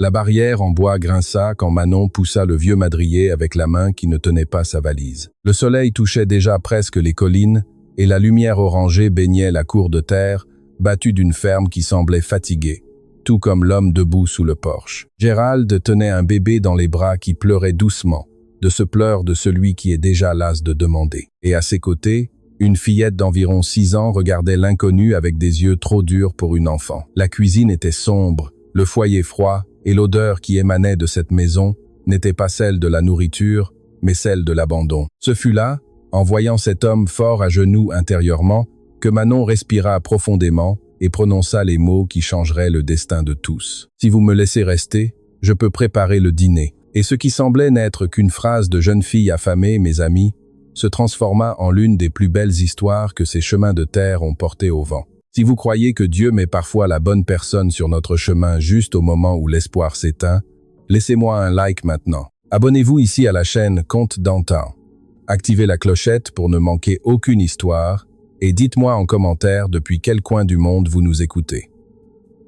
La barrière en bois grinça quand Manon poussa le vieux madrier avec la main qui ne tenait pas sa valise. Le soleil touchait déjà presque les collines et la lumière orangée baignait la cour de terre, battue d'une ferme qui semblait fatiguée, tout comme l'homme debout sous le porche. Gérald tenait un bébé dans les bras qui pleurait doucement, de ce pleur de celui qui est déjà las de demander. Et à ses côtés, une fillette d'environ 6 ans regardait l'inconnu avec des yeux trop durs pour une enfant. La cuisine était sombre, le foyer froid, et l'odeur qui émanait de cette maison n'était pas celle de la nourriture, mais celle de l'abandon. Ce fut là, en voyant cet homme fort à genoux intérieurement, que Manon respira profondément et prononça les mots qui changeraient le destin de tous. « Si vous me laissez rester, je peux préparer le dîner. » Et ce qui semblait n'être qu'une phrase de jeune fille affamée, mes amis, se transforma en l'une des plus belles histoires que ces chemins de terre ont portées au vent. Si vous croyez que Dieu met parfois la bonne personne sur notre chemin juste au moment où l'espoir s'éteint, laissez-moi un like maintenant. Abonnez-vous ici à la chaîne Contes d'antan. Activez la clochette pour ne manquer aucune histoire et dites-moi en commentaire depuis quel coin du monde vous nous écoutez.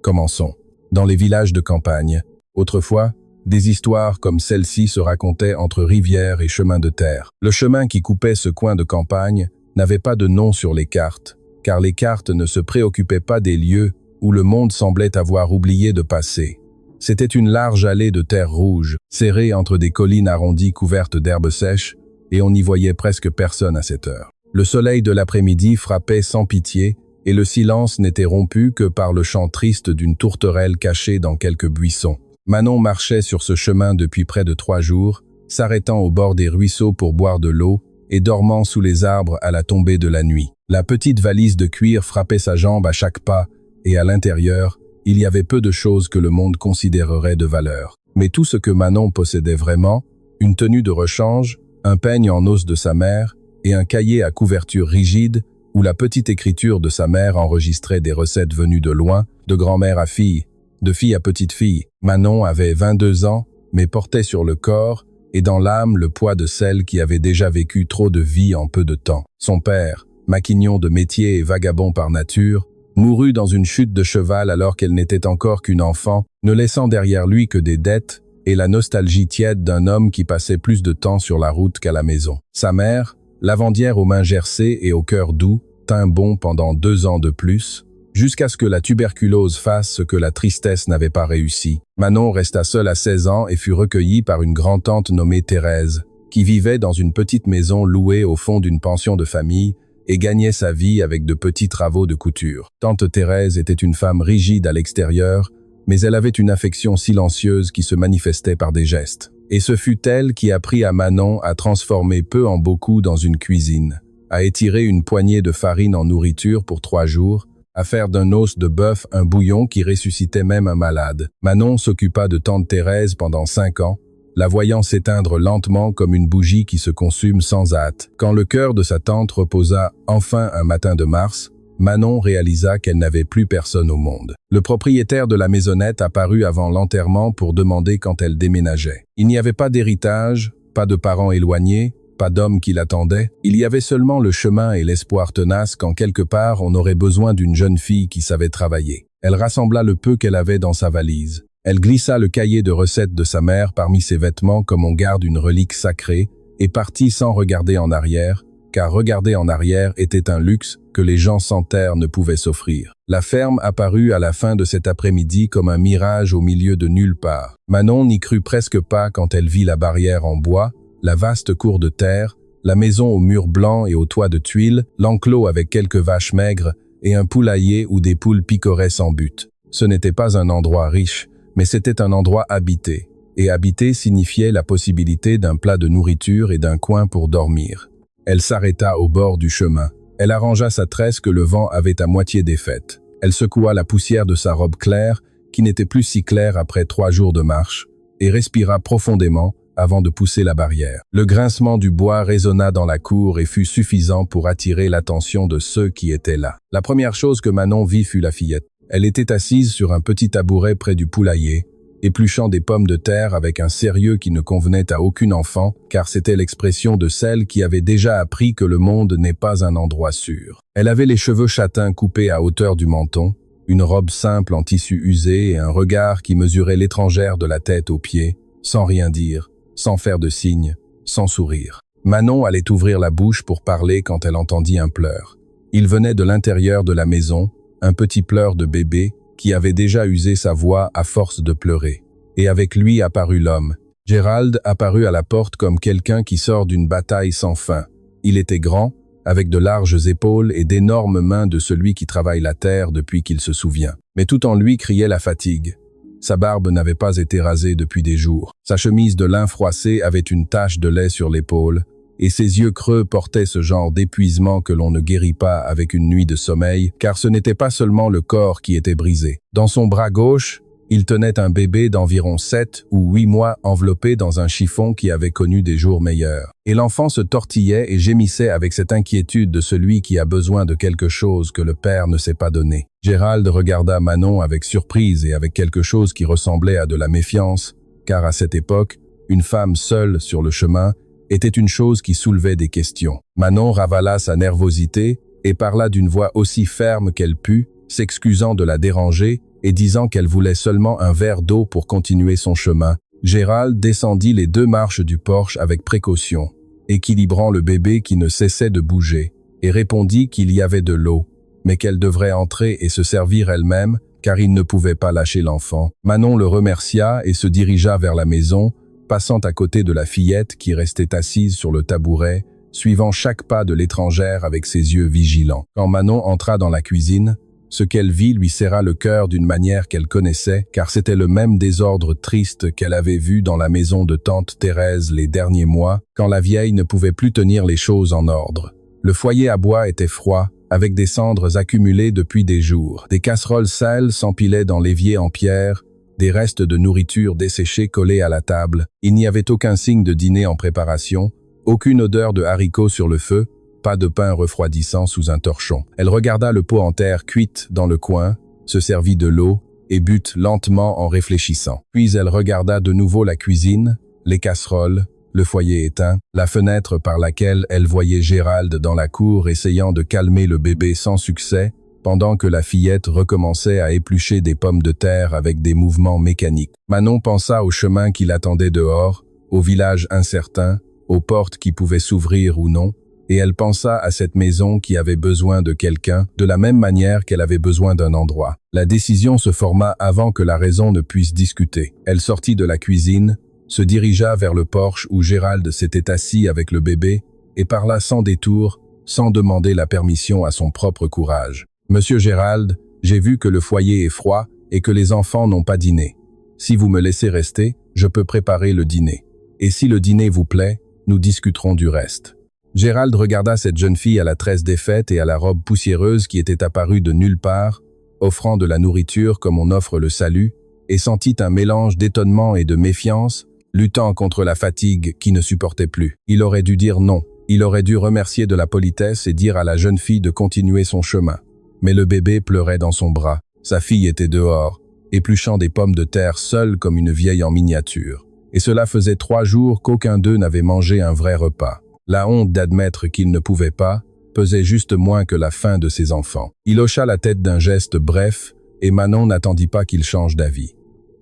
Commençons. Dans les villages de campagne, autrefois, des histoires comme celle-ci se racontaient entre rivières et chemins de terre. Le chemin qui coupait ce coin de campagne n'avait pas de nom sur les cartes, car les cartes ne se préoccupaient pas des lieux où le monde semblait avoir oublié de passer. C'était une large allée de terre rouge, serrée entre des collines arrondies couvertes d'herbes sèches, et on n'y voyait presque personne à cette heure. Le soleil de l'après-midi frappait sans pitié, et le silence n'était rompu que par le chant triste d'une tourterelle cachée dans quelques buissons. Manon marchait sur ce chemin depuis près de 3 jours, s'arrêtant au bord des ruisseaux pour boire de l'eau et dormant sous les arbres à la tombée de la nuit. La petite valise de cuir frappait sa jambe à chaque pas, et à l'intérieur, il y avait peu de choses que le monde considérerait de valeur. Mais tout ce que Manon possédait vraiment, une tenue de rechange, un peigne en os de sa mère et un cahier à couverture rigide où la petite écriture de sa mère enregistrait des recettes venues de loin, de grand-mère à fille, de fille à petite-fille. Manon avait 22 ans, mais portait sur le corps et dans l'âme le poids de celle qui avait déjà vécu trop de vie en peu de temps. Son père, maquignon de métier et vagabond par nature, mourut dans une chute de cheval alors qu'elle n'était encore qu'une enfant, ne laissant derrière lui que des dettes et la nostalgie tiède d'un homme qui passait plus de temps sur la route qu'à la maison. Sa mère, lavandière aux mains gercées et au cœur doux, tint bon pendant 2 ans de plus, jusqu'à ce que la tuberculose fasse ce que la tristesse n'avait pas réussi. Manon resta seule à 16 ans et fut recueillie par une grand-tante nommée Thérèse, qui vivait dans une petite maison louée au fond d'une pension de famille et gagnait sa vie avec de petits travaux de couture. Tante Thérèse était une femme rigide à l'extérieur, mais elle avait une affection silencieuse qui se manifestait par des gestes. Et ce fut elle qui apprit à Manon à transformer peu en beaucoup dans une cuisine, à étirer une poignée de farine en nourriture pour 3 jours, à faire d'un os de bœuf un bouillon qui ressuscitait même un malade. Manon s'occupa de tante Thérèse pendant 5 ans, la voyant s'éteindre lentement comme une bougie qui se consume sans hâte. Quand le cœur de sa tante reposa enfin un matin de mars, Manon réalisa qu'elle n'avait plus personne au monde. Le propriétaire de la maisonnette apparut avant l'enterrement pour demander quand elle déménageait. Il n'y avait pas d'héritage, pas de parents éloignés, pas d'homme qui l'attendait. Il y avait seulement le chemin et l'espoir tenace qu'en quelque part on aurait besoin d'une jeune fille qui savait travailler. Elle rassembla le peu qu'elle avait dans sa valise. Elle glissa le cahier de recettes de sa mère parmi ses vêtements comme on garde une relique sacrée et partit sans regarder en arrière, car regarder en arrière était un luxe que les gens sans terre ne pouvaient s'offrir. La ferme apparut à la fin de cet après-midi comme un mirage au milieu de nulle part. Manon n'y crut presque pas quand elle vit la barrière en bois, la vaste cour de terre, la maison aux murs blancs et aux toits de tuiles, l'enclos avec quelques vaches maigres et un poulailler où des poules picoraient sans but. Ce n'était pas un endroit riche, mais c'était un endroit habité, et habiter signifiait la possibilité d'un plat de nourriture et d'un coin pour dormir. Elle s'arrêta au bord du chemin. Elle arrangea sa tresse que le vent avait à moitié défaite. Elle secoua la poussière de sa robe claire, qui n'était plus si claire après 3 jours de marche, et respira profondément avant de pousser la barrière. Le grincement du bois résonna dans la cour et fut suffisant pour attirer l'attention de ceux qui étaient là. La première chose que Manon vit fut la fillette. Elle était assise sur un petit tabouret près du poulailler, épluchant des pommes de terre avec un sérieux qui ne convenait à aucun enfant, car c'était l'expression de celle qui avait déjà appris que le monde n'est pas un endroit sûr. Elle avait les cheveux châtains coupés à hauteur du menton, une robe simple en tissu usé et un regard qui mesurait l'étrangère de la tête aux pieds, sans rien dire, sans faire de signe, sans sourire. Manon allait ouvrir la bouche pour parler quand elle entendit un pleur. Il venait de l'intérieur de la maison, un petit pleur de bébé qui avait déjà usé sa voix à force de pleurer. Et avec lui apparut l'homme. Gérald apparut à la porte comme quelqu'un qui sort d'une bataille sans fin. Il était grand, avec de larges épaules et d'énormes mains de celui qui travaille la terre depuis qu'il se souvient. Mais tout en lui criait la fatigue. Sa barbe n'avait pas été rasée depuis des jours. Sa chemise de lin froissé avait une tache de lait sur l'épaule, et ses yeux creux portaient ce genre d'épuisement que l'on ne guérit pas avec une nuit de sommeil, car ce n'était pas seulement le corps qui était brisé. Dans son bras gauche, il tenait un bébé d'environ 7 ou 8 mois enveloppé dans un chiffon qui avait connu des jours meilleurs. Et l'enfant se tortillait et gémissait avec cette inquiétude de celui qui a besoin de quelque chose que le père ne s'est pas donné. Gérald regarda Manon avec surprise et avec quelque chose qui ressemblait à de la méfiance, car à cette époque, une femme seule sur le chemin était une chose qui soulevait des questions. Manon ravala sa nervosité et parla d'une voix aussi ferme qu'elle put, s'excusant de la déranger et disant qu'elle voulait seulement un verre d'eau pour continuer son chemin. Gérald descendit les 2 marches du porche avec précaution, équilibrant le bébé qui ne cessait de bouger, et répondit qu'il y avait de l'eau, mais qu'elle devrait entrer et se servir elle-même, car il ne pouvait pas lâcher l'enfant. Manon le remercia et se dirigea vers la maison, passant à côté de la fillette qui restait assise sur le tabouret, suivant chaque pas de l'étrangère avec ses yeux vigilants. Quand Manon entra dans la cuisine, ce qu'elle vit lui serra le cœur d'une manière qu'elle connaissait, car c'était le même désordre triste qu'elle avait vu dans la maison de tante Thérèse les derniers mois, quand la vieille ne pouvait plus tenir les choses en ordre. Le foyer à bois était froid, avec des cendres accumulées depuis des jours. Des casseroles sales s'empilaient dans l'évier en pierre, des restes de nourriture desséchés collés à la table. Il n'y avait aucun signe de dîner en préparation, aucune odeur de haricots sur le feu, pas de pain refroidissant sous un torchon. Elle regarda le pot en terre cuite dans le coin, se servit de l'eau et but lentement en réfléchissant. Puis elle regarda de nouveau la cuisine, les casseroles, le foyer éteint, la fenêtre par laquelle elle voyait Gérald dans la cour essayant de calmer le bébé sans succès, pendant que la fillette recommençait à éplucher des pommes de terre avec des mouvements mécaniques. Manon pensa au chemin qui l'attendait dehors, au village incertain, aux portes qui pouvaient s'ouvrir ou non, et elle pensa à cette maison qui avait besoin de quelqu'un, de la même manière qu'elle avait besoin d'un endroit. La décision se forma avant que la raison ne puisse discuter. Elle sortit de la cuisine, se dirigea vers le porche où Gérald s'était assis avec le bébé, et parla sans détour, sans demander la permission à son propre courage. « Monsieur Gérald, j'ai vu que le foyer est froid et que les enfants n'ont pas dîné. Si vous me laissez rester, je peux préparer le dîner. Et si le dîner vous plaît, nous discuterons du reste. » Gérald regarda cette jeune fille à la tresse défaite et à la robe poussiéreuse qui était apparue de nulle part, offrant de la nourriture comme on offre le salut, et sentit un mélange d'étonnement et de méfiance, luttant contre la fatigue qui ne supportait plus. Il aurait dû dire non. Il aurait dû remercier de la politesse et dire à la jeune fille de continuer son chemin. Mais le bébé pleurait dans son bras. Sa fille était dehors, épluchant des pommes de terre seule comme une vieille en miniature. Et cela faisait 3 jours qu'aucun d'eux n'avait mangé un vrai repas. La honte d'admettre qu'il ne pouvait pas pesait juste moins que la faim de ses enfants. Il hocha la tête d'un geste bref, et Manon n'attendit pas qu'il change d'avis.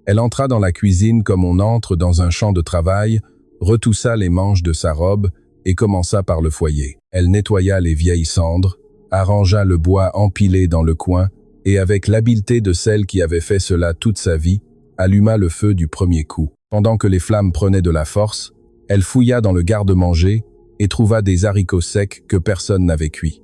Elle entra dans la cuisine comme on entre dans un champ de travail, retoussa les manches de sa robe et commença par le foyer. Elle nettoya les vieilles cendres, arrangea le bois empilé dans le coin et avec l'habileté de celle qui avait fait cela toute sa vie, alluma le feu du premier coup. Pendant que les flammes prenaient de la force, elle fouilla dans le garde-manger et trouva des haricots secs que personne n'avait cuits.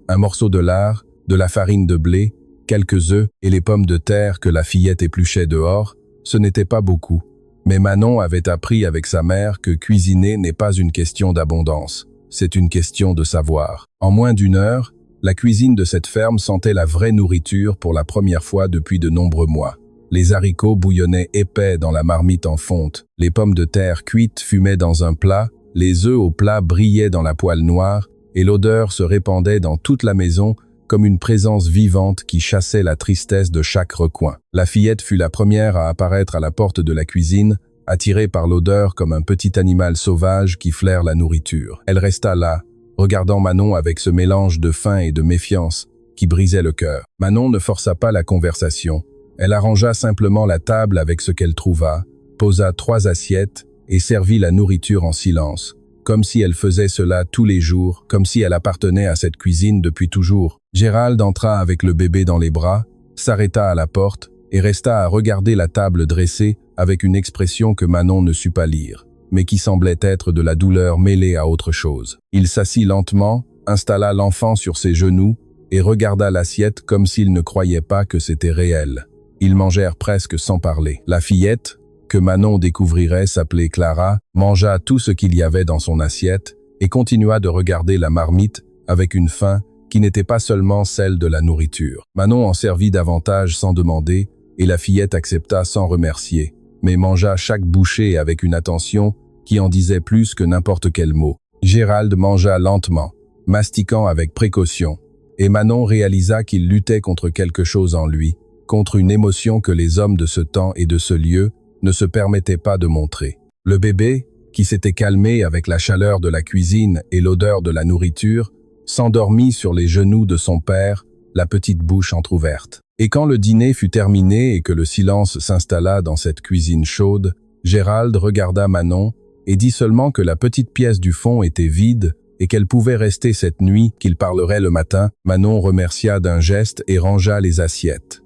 Un morceau de lard, de la farine de blé, quelques œufs et les pommes de terre que la fillette épluchait dehors, ce n'était pas beaucoup. Mais Manon avait appris avec sa mère que cuisiner n'est pas une question d'abondance, c'est une question de savoir. En moins d'1 heure, la cuisine de cette ferme sentait la vraie nourriture pour la première fois depuis de nombreux mois. Les haricots bouillonnaient épais dans la marmite en fonte, les pommes de terre cuites fumaient dans un plat, les œufs au plat brillaient dans la poêle noire, et l'odeur se répandait dans toute la maison comme une présence vivante qui chassait la tristesse de chaque recoin. La fillette fut la première à apparaître à la porte de la cuisine, attirée par l'odeur comme un petit animal sauvage qui flaire la nourriture. Elle resta là, regardant Manon avec ce mélange de faim et de méfiance qui brisait le cœur. Manon ne força pas la conversation. Elle arrangea simplement la table avec ce qu'elle trouva, posa 3 assiettes et servit la nourriture en silence, comme si elle faisait cela tous les jours, comme si elle appartenait à cette cuisine depuis toujours. Gérald entra avec le bébé dans les bras, s'arrêta à la porte et resta à regarder la table dressée avec une expression que Manon ne sut pas lire, mais qui semblait être de la douleur mêlée à autre chose. Il s'assit lentement, installa l'enfant sur ses genoux et regarda l'assiette comme s'il ne croyait pas que c'était réel. Ils mangèrent presque sans parler. La fillette, que Manon découvrirait s'appeler Clara, mangea tout ce qu'il y avait dans son assiette et continua de regarder la marmite avec une faim qui n'était pas seulement celle de la nourriture. Manon en servit davantage sans demander et la fillette accepta sans remercier, mais mangea chaque bouchée avec une attention qui en disait plus que n'importe quel mot. Gérald mangea lentement, mastiquant avec précaution, et Manon réalisa qu'il luttait contre quelque chose en lui, contre une émotion que les hommes de ce temps et de ce lieu ne se permettaient pas de montrer. Le bébé, qui s'était calmé avec la chaleur de la cuisine et l'odeur de la nourriture, s'endormit sur les genoux de son père, la petite bouche entr'ouverte. Et quand le dîner fut terminé et que le silence s'installa dans cette cuisine chaude, Gérald regarda Manon et dit seulement que la petite pièce du fond était vide et qu'elle pouvait rester cette nuit, qu'il parlerait le matin. Manon remercia d'un geste et rangea les assiettes.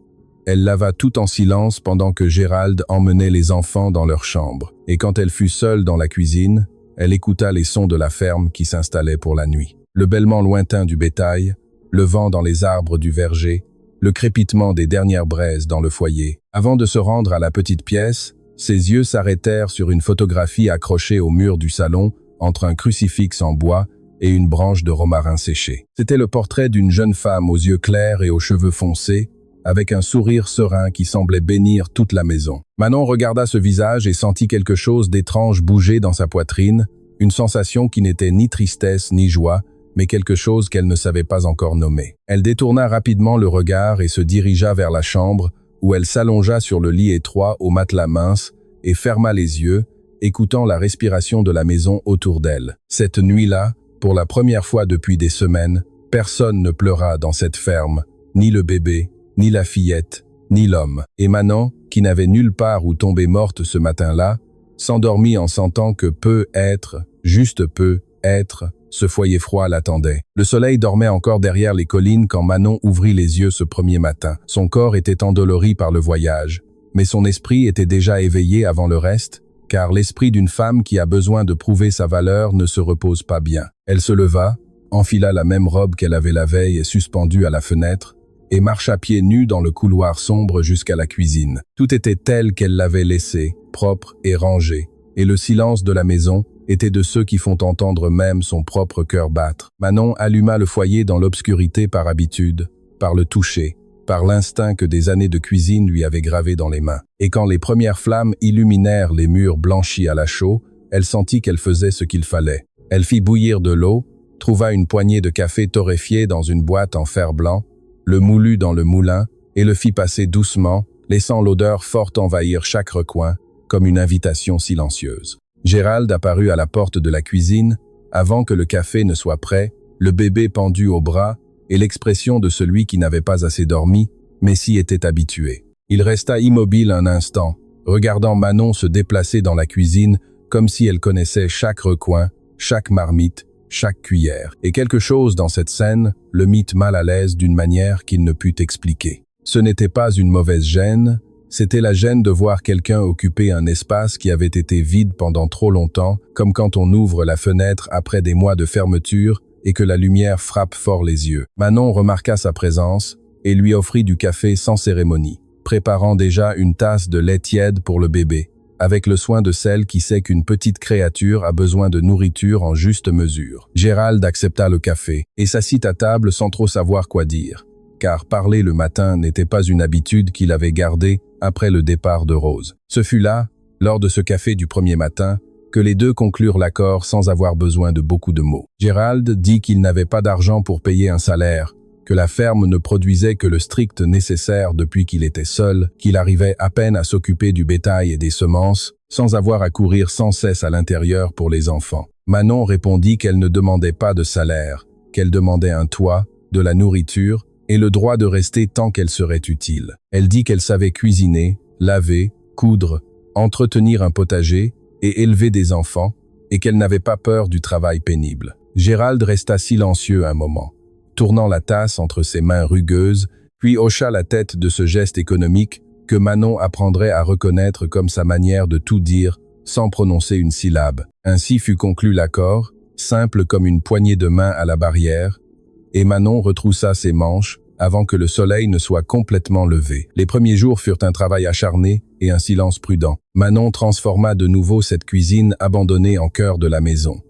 Elle lava tout en silence pendant que Gérald emmenait les enfants dans leur chambre. Et quand elle fut seule dans la cuisine, elle écouta les sons de la ferme qui s'installait pour la nuit. Le bêlement lointain du bétail, le vent dans les arbres du verger, le crépitement des dernières braises dans le foyer. Avant de se rendre à la petite pièce, ses yeux s'arrêtèrent sur une photographie accrochée au mur du salon entre un crucifix en bois et une branche de romarin séché. C'était le portrait d'une jeune femme aux yeux clairs et aux cheveux foncés, avec un sourire serein qui semblait bénir toute la maison. Manon regarda ce visage et sentit quelque chose d'étrange bouger dans sa poitrine, une sensation qui n'était ni tristesse ni joie, mais quelque chose qu'elle ne savait pas encore nommer. Elle détourna rapidement le regard et se dirigea vers la chambre, où elle s'allongea sur le lit étroit au matelas mince et ferma les yeux, écoutant la respiration de la maison autour d'elle. Cette nuit-là, pour la première fois depuis des semaines, personne ne pleura dans cette ferme, ni le bébé, ni la fillette, ni l'homme. Et Manon, qui n'avait nulle part où tomber morte ce matin-là, s'endormit en sentant que peut être, juste peut être, ce foyer froid l'attendait. Le soleil dormait encore derrière les collines quand Manon ouvrit les yeux ce premier matin. Son corps était endolori par le voyage, mais son esprit était déjà éveillé avant le reste, car l'esprit d'une femme qui a besoin de prouver sa valeur ne se repose pas bien. Elle se leva, enfila la même robe qu'elle avait la veille et suspendue à la fenêtre, et marcha pieds nus dans le couloir sombre jusqu'à la cuisine. Tout était tel qu'elle l'avait laissé, propre et rangé, et le silence de la maison était de ceux qui font entendre même son propre cœur battre. Manon alluma le foyer dans l'obscurité par habitude, par le toucher, par l'instinct que des années de cuisine lui avaient gravé dans les mains. Et quand les premières flammes illuminèrent les murs blanchis à la chaux, elle sentit qu'elle faisait ce qu'il fallait. Elle fit bouillir de l'eau, trouva une poignée de café torréfié dans une boîte en fer blanc, le moulut dans le moulin et le fit passer doucement, laissant l'odeur forte envahir chaque recoin, comme une invitation silencieuse. Gérald apparut à la porte de la cuisine, avant que le café ne soit prêt, le bébé pendu au bras et l'expression de celui qui n'avait pas assez dormi, mais s'y était habitué. Il resta immobile un instant, regardant Manon se déplacer dans la cuisine comme si elle connaissait chaque recoin, chaque marmite, chaque cuillère. Et quelque chose dans cette scène le mit mal à l'aise d'une manière qu'il ne put expliquer. Ce n'était pas une mauvaise gêne, c'était la gêne de voir quelqu'un occuper un espace qui avait été vide pendant trop longtemps, comme quand on ouvre la fenêtre après des mois de fermeture et que la lumière frappe fort les yeux. Manon remarqua sa présence et lui offrit du café sans cérémonie, préparant déjà une tasse de lait tiède pour le bébé, avec le soin de celle qui sait qu'une petite créature a besoin de nourriture en juste mesure. Gérald accepta le café et s'assit à table sans trop savoir quoi dire, car parler le matin n'était pas une habitude qu'il avait gardée après le départ de Rose. Ce fut là, lors de ce café du premier matin, que les deux conclurent l'accord sans avoir besoin de beaucoup de mots. Gérald dit qu'il n'avait pas d'argent pour payer un salaire, que la ferme ne produisait que le strict nécessaire depuis qu'il était seul, qu'il arrivait à peine à s'occuper du bétail et des semences, sans avoir à courir sans cesse à l'intérieur pour les enfants. Manon répondit qu'elle ne demandait pas de salaire, qu'elle demandait un toit, de la nourriture et le droit de rester tant qu'elle serait utile. Elle dit qu'elle savait cuisiner, laver, coudre, entretenir un potager et élever des enfants, et qu'elle n'avait pas peur du travail pénible. Gérald resta silencieux un moment, tournant la tasse entre ses mains rugueuses, puis hocha la tête de ce geste économique que Manon apprendrait à reconnaître comme sa manière de tout dire sans prononcer une syllabe. Ainsi fut conclu l'accord, simple comme une poignée de main à la barrière, et Manon retroussa ses manches avant que le soleil ne soit complètement levé. Les premiers jours furent un travail acharné et un silence prudent. Manon transforma de nouveau cette cuisine abandonnée en cœur de la maison.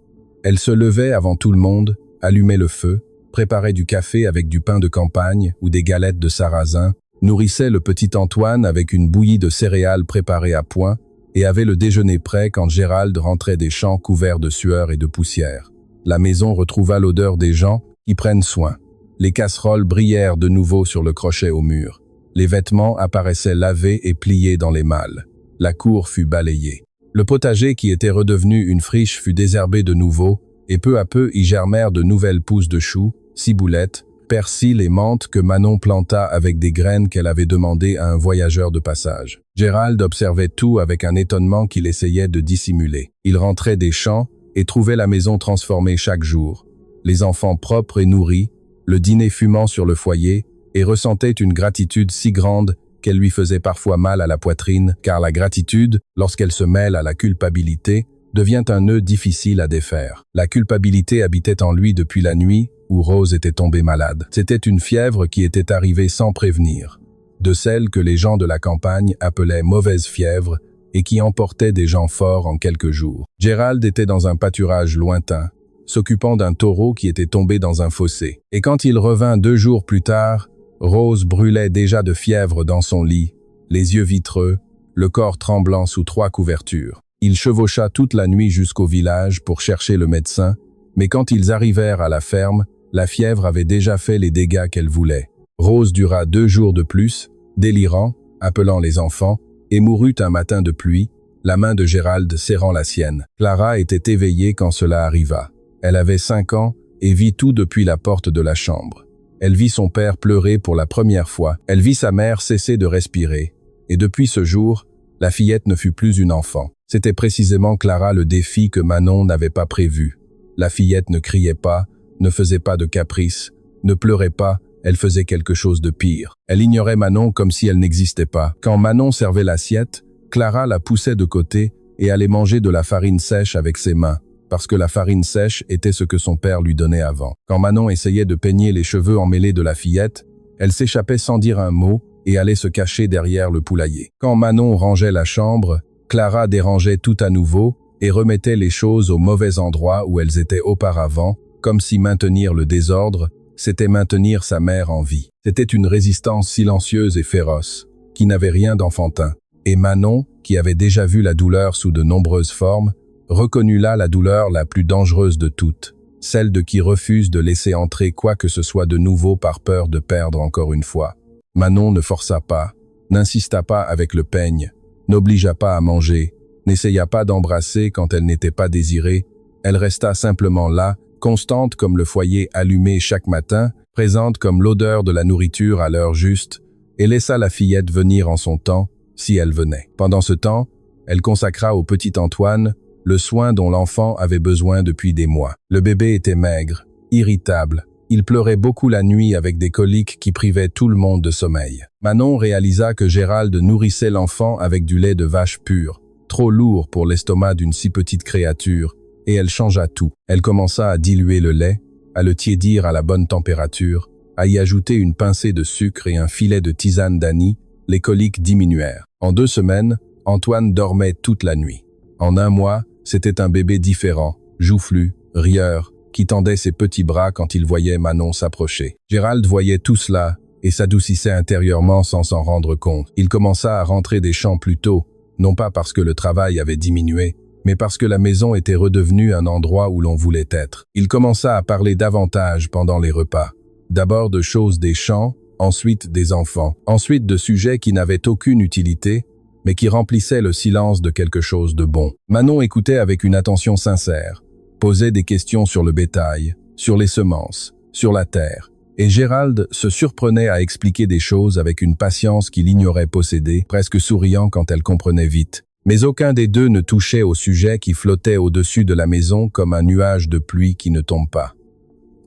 Elle se levait avant tout le monde, allumait le feu, préparait du café avec du pain de campagne ou des galettes de sarrasin, nourrissait le petit Antoine avec une bouillie de céréales préparée à point et avait le déjeuner prêt quand Gérald rentrait des champs couverts de sueur et de poussière. La maison retrouva l'odeur des gens qui prennent soin. Les casseroles brillèrent de nouveau sur le crochet au mur. Les vêtements apparaissaient lavés et pliés dans les malles. La cour fut balayée. Le potager qui était redevenu une friche fut désherbé de nouveau, et peu à peu y germèrent de nouvelles pousses de choux, ciboulettes, persil et menthe que Manon planta avec des graines qu'elle avait demandées à un voyageur de passage. Gérald observait tout avec un étonnement qu'il essayait de dissimuler. Il rentrait des champs et trouvait la maison transformée chaque jour, les enfants propres et nourris, le dîner fumant sur le foyer, et ressentait une gratitude si grande qu'elle lui faisait parfois mal à la poitrine, car la gratitude, lorsqu'elle se mêle à la culpabilité, devient un nœud difficile à défaire. La culpabilité habitait en lui depuis la nuit où Rose était tombée malade. C'était une fièvre qui était arrivée sans prévenir, de celle que les gens de la campagne appelaient mauvaise fièvre et qui emportait des gens forts en quelques jours. Gérald était dans un pâturage lointain, s'occupant d'un taureau qui était tombé dans un fossé. Et quand il revint 2 jours plus tard, Rose brûlait déjà de fièvre dans son lit, les yeux vitreux, le corps tremblant sous 3 couvertures. Il chevaucha toute la nuit jusqu'au village pour chercher le médecin, mais quand ils arrivèrent à la ferme, la fièvre avait déjà fait les dégâts qu'elle voulait. Rose dura 2 jours de plus, délirant, appelant les enfants, et mourut un matin de pluie, la main de Gérald serrant la sienne. Clara était éveillée quand cela arriva. Elle avait 5 ans et vit tout depuis la porte de la chambre. Elle vit son père pleurer pour la première fois. Elle vit sa mère cesser de respirer. Et depuis ce jour, la fillette ne fut plus une enfant. C'était précisément Clara le défi que Manon n'avait pas prévu. La fillette ne criait pas, ne faisait pas de caprices, ne pleurait pas, elle faisait quelque chose de pire. Elle ignorait Manon comme si elle n'existait pas. Quand Manon servait l'assiette, Clara la poussait de côté et allait manger de la farine sèche avec ses mains, parce que la farine sèche était ce que son père lui donnait avant. Quand Manon essayait de peigner les cheveux emmêlés de la fillette, elle s'échappait sans dire un mot et allait se cacher derrière le poulailler. Quand Manon rangeait la chambre, Clara dérangeait tout à nouveau et remettait les choses au mauvais endroit où elles étaient auparavant, comme si maintenir le désordre, c'était maintenir sa mère en vie. C'était une résistance silencieuse et féroce, qui n'avait rien d'enfantin. Et Manon, qui avait déjà vu la douleur sous de nombreuses formes, reconnut là la douleur la plus dangereuse de toutes, celle de qui refuse de laisser entrer quoi que ce soit de nouveau par peur de perdre encore une fois. Manon ne força pas, n'insista pas avec le peigne, n'obligea pas à manger, n'essaya pas d'embrasser quand elle n'était pas désirée, elle resta simplement là, constante comme le foyer allumé chaque matin, présente comme l'odeur de la nourriture à l'heure juste, et laissa la fillette venir en son temps, si elle venait. Pendant ce temps, elle consacra au petit Antoine le soin dont l'enfant avait besoin depuis des mois. Le bébé était maigre, irritable, il pleurait beaucoup la nuit avec des coliques qui privaient tout le monde de sommeil. Manon réalisa que Gérald nourrissait l'enfant avec du lait de vache pur, trop lourd pour l'estomac d'une si petite créature, et elle changea tout. Elle commença à diluer le lait, à le tiédir à la bonne température, à y ajouter une pincée de sucre et un filet de tisane d'anis. Les coliques diminuèrent. En 2 semaines, Antoine dormait toute la nuit. En 1 mois, c'était un bébé différent, joufflu, rieur, qui tendait ses petits bras quand il voyait Manon s'approcher. Gérald voyait tout cela et s'adoucissait intérieurement sans s'en rendre compte. Il commença à rentrer des champs plus tôt, non pas parce que le travail avait diminué, mais parce que la maison était redevenue un endroit où l'on voulait être. Il commença à parler davantage pendant les repas. D'abord de choses des champs, ensuite des enfants, ensuite de sujets qui n'avaient aucune utilité, mais qui remplissaient le silence de quelque chose de bon. Manon écoutait avec une attention sincère, posait des questions sur le bétail, sur les semences, sur la terre, Et Gérald se surprenait à expliquer des choses avec une patience qu'il ignorait posséder, presque souriant quand elle comprenait vite. Mais aucun des deux ne touchait au sujet qui flottait au-dessus de la maison comme un nuage de pluie qui ne tombe pas.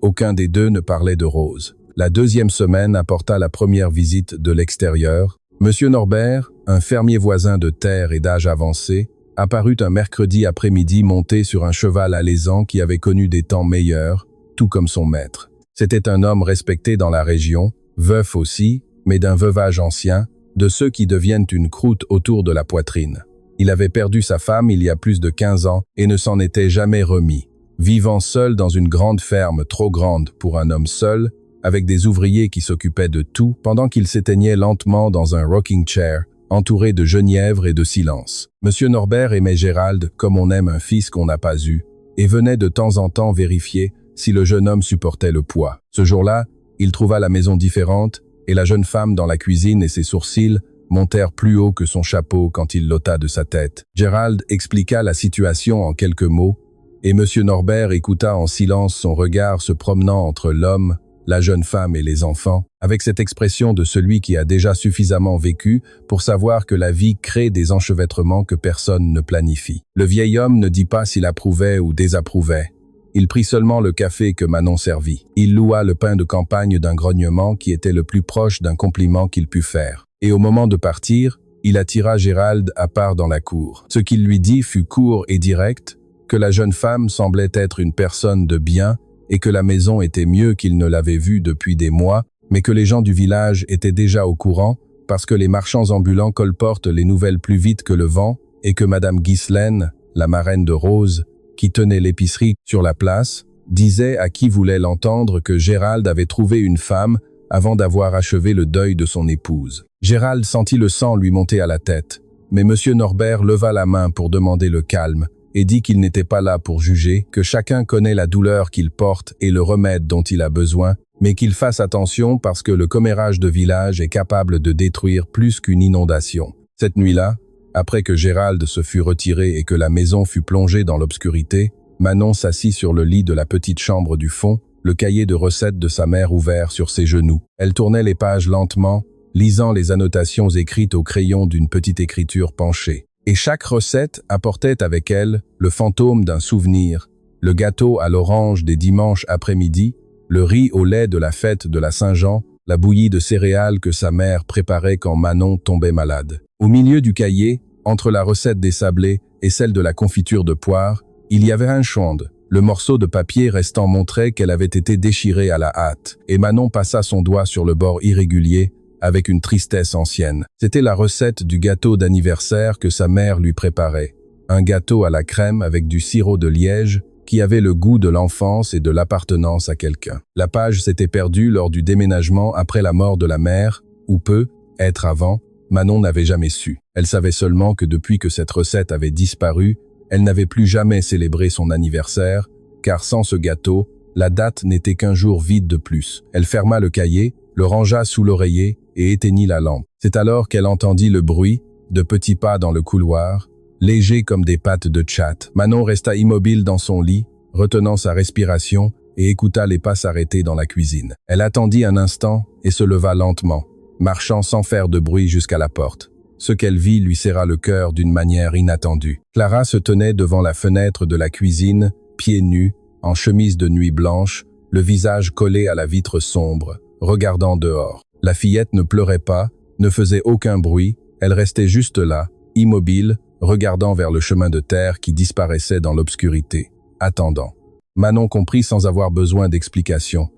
Aucun des deux ne parlait de Rose. La deuxième semaine apporta la première visite de l'extérieur. Monsieur Norbert, un fermier voisin de terre et d'âge avancé, apparut un mercredi après-midi monté sur un cheval alezan qui avait connu des temps meilleurs, tout comme son maître. C'était un homme respecté dans la région, veuf aussi, mais d'un veuvage ancien, de ceux qui deviennent une croûte autour de la poitrine. Il avait perdu sa femme il y a plus de 15 ans et ne s'en était jamais remis. Vivant seul dans une grande ferme trop grande pour un homme seul, avec des ouvriers qui s'occupaient de tout, pendant qu'il s'éteignait lentement dans un rocking chair, entouré de genièvre et de silence. Monsieur Norbert aimait Gérald comme on aime un fils qu'on n'a pas eu, et venait de temps en temps vérifier si le jeune homme supportait le poids. Ce jour-là, il trouva la maison différente, et la jeune femme dans la cuisine et ses sourcils montèrent plus haut que son chapeau quand il l'ôta de sa tête. Gérald expliqua la situation en quelques mots, et Monsieur Norbert écouta en silence son regard se promenant entre l'homme, la jeune femme et les enfants, avec cette expression de celui qui a déjà suffisamment vécu pour savoir que la vie crée des enchevêtrements que personne ne planifie. Le vieil homme ne dit pas s'il approuvait ou désapprouvait. Il prit seulement le café que Manon servit. Il loua le pain de campagne d'un grognement qui était le plus proche d'un compliment qu'il put faire. Et au moment de partir, il attira Gérald à part dans la cour. Ce qu'il lui dit fut court et direct, que la jeune femme semblait être une personne de bien et que la maison était mieux qu'il ne l'avait vue depuis des mois, mais que les gens du village étaient déjà au courant parce que les marchands ambulants colportent les nouvelles plus vite que le vent et que Madame Ghislaine, la marraine de Rose, qui tenait l'épicerie sur la place, disait à qui voulait l'entendre que Gérald avait trouvé une femme avant d'avoir achevé le deuil de son épouse. Gérald sentit le sang lui monter à la tête, mais Monsieur Norbert leva la main pour demander le calme et dit qu'il n'était pas là pour juger, que chacun connaît la douleur qu'il porte et le remède dont il a besoin, mais qu'il fasse attention parce que le commérage de village est capable de détruire plus qu'une inondation. Cette nuit-là, après que Gérald se fut retiré et que la maison fut plongée dans l'obscurité, Manon s'assit sur le lit de la petite chambre du fond, le cahier de recettes de sa mère ouvert sur ses genoux. Elle tournait les pages lentement, lisant les annotations écrites au crayon d'une petite écriture penchée. Et chaque recette apportait avec elle le fantôme d'un souvenir, le gâteau à l'orange des dimanches après-midi, le riz au lait de la fête de la Saint-Jean, la bouillie de céréales que sa mère préparait quand Manon tombait malade. Au milieu du cahier, entre la recette des sablés et celle de la confiture de poire, il y avait un chouande. Le morceau de papier restant montrait qu'elle avait été déchirée à la hâte, et Manon passa son doigt sur le bord irrégulier, avec une tristesse ancienne. C'était la recette du gâteau d'anniversaire que sa mère lui préparait. Un gâteau à la crème avec du sirop de liège qui avait le goût de l'enfance et de l'appartenance à quelqu'un. La page s'était perdue lors du déménagement après la mort de la mère, ou peut être avant, Manon n'avait jamais su. Elle savait seulement que depuis que cette recette avait disparu, elle n'avait plus jamais célébré son anniversaire, car sans ce gâteau, la date n'était qu'un jour vide de plus. Elle ferma le cahier, le rangea sous l'oreiller et éteignit la lampe. C'est alors qu'elle entendit le bruit de petits pas dans le couloir, légers comme des pattes de chatte. Manon resta immobile dans son lit, retenant sa respiration et écouta les pas s'arrêter dans la cuisine. Elle attendit un instant et se leva lentement, marchant sans faire de bruit jusqu'à la porte. Ce qu'elle vit lui serra le cœur d'une manière inattendue. Clara se tenait devant la fenêtre de la cuisine, pieds nus, en chemise de nuit blanche, le visage collé à la vitre sombre, regardant dehors. La fillette ne pleurait pas, ne faisait aucun bruit, elle restait juste là, immobile, regardant vers le chemin de terre qui disparaissait dans l'obscurité, attendant. Manon comprit sans avoir besoin d'explication,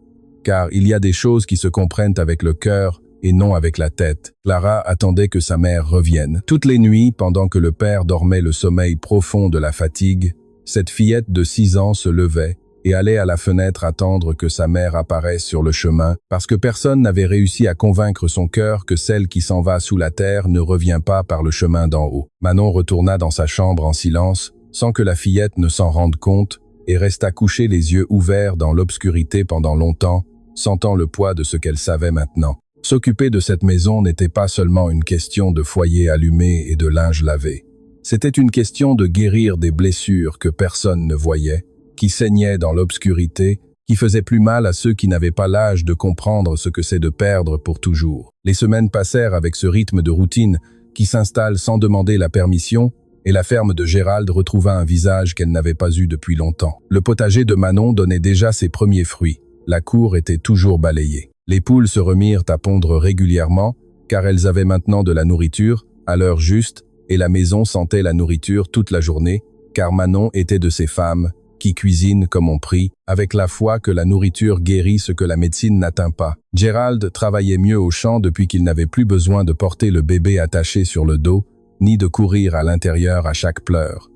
car il y a des choses qui se comprennent avec le cœur et non avec la tête. Clara attendait que sa mère revienne. Toutes les nuits, pendant que le père dormait le sommeil profond de la fatigue, cette fillette de 6 ans se levait et allait à la fenêtre attendre que sa mère apparaisse sur le chemin, parce que personne n'avait réussi à convaincre son cœur que celle qui s'en va sous la terre ne revient pas par le chemin d'en haut. Manon retourna dans sa chambre en silence, sans que la fillette ne s'en rende compte, et resta couchée les yeux ouverts dans l'obscurité pendant longtemps, sentant le poids de ce qu'elle savait maintenant. S'occuper de cette maison n'était pas seulement une question de foyer allumé et de linge lavé. C'était une question de guérir des blessures que personne ne voyait, qui saignaient dans l'obscurité qui faisait plus mal à ceux qui n'avaient pas l'âge de comprendre ce que c'est de perdre pour toujours. Les semaines passèrent avec ce rythme de routine qui s'installe sans demander la permission, et la ferme de Gérald retrouva un visage qu'elle n'avait pas eu depuis longtemps. Le potager de Manon donnait déjà ses premiers fruits. La cour était toujours balayée. Les poules se remirent à pondre régulièrement, car elles avaient maintenant de la nourriture, à l'heure juste, et la maison sentait la nourriture toute la journée, car Manon était de ces femmes qui cuisinent comme on prie, avec la foi que la nourriture guérit ce que la médecine n'atteint pas. Gérald travaillait mieux au champ depuis qu'il n'avait plus besoin de porter le bébé attaché sur le dos, ni de courir à l'intérieur à chaque pleur.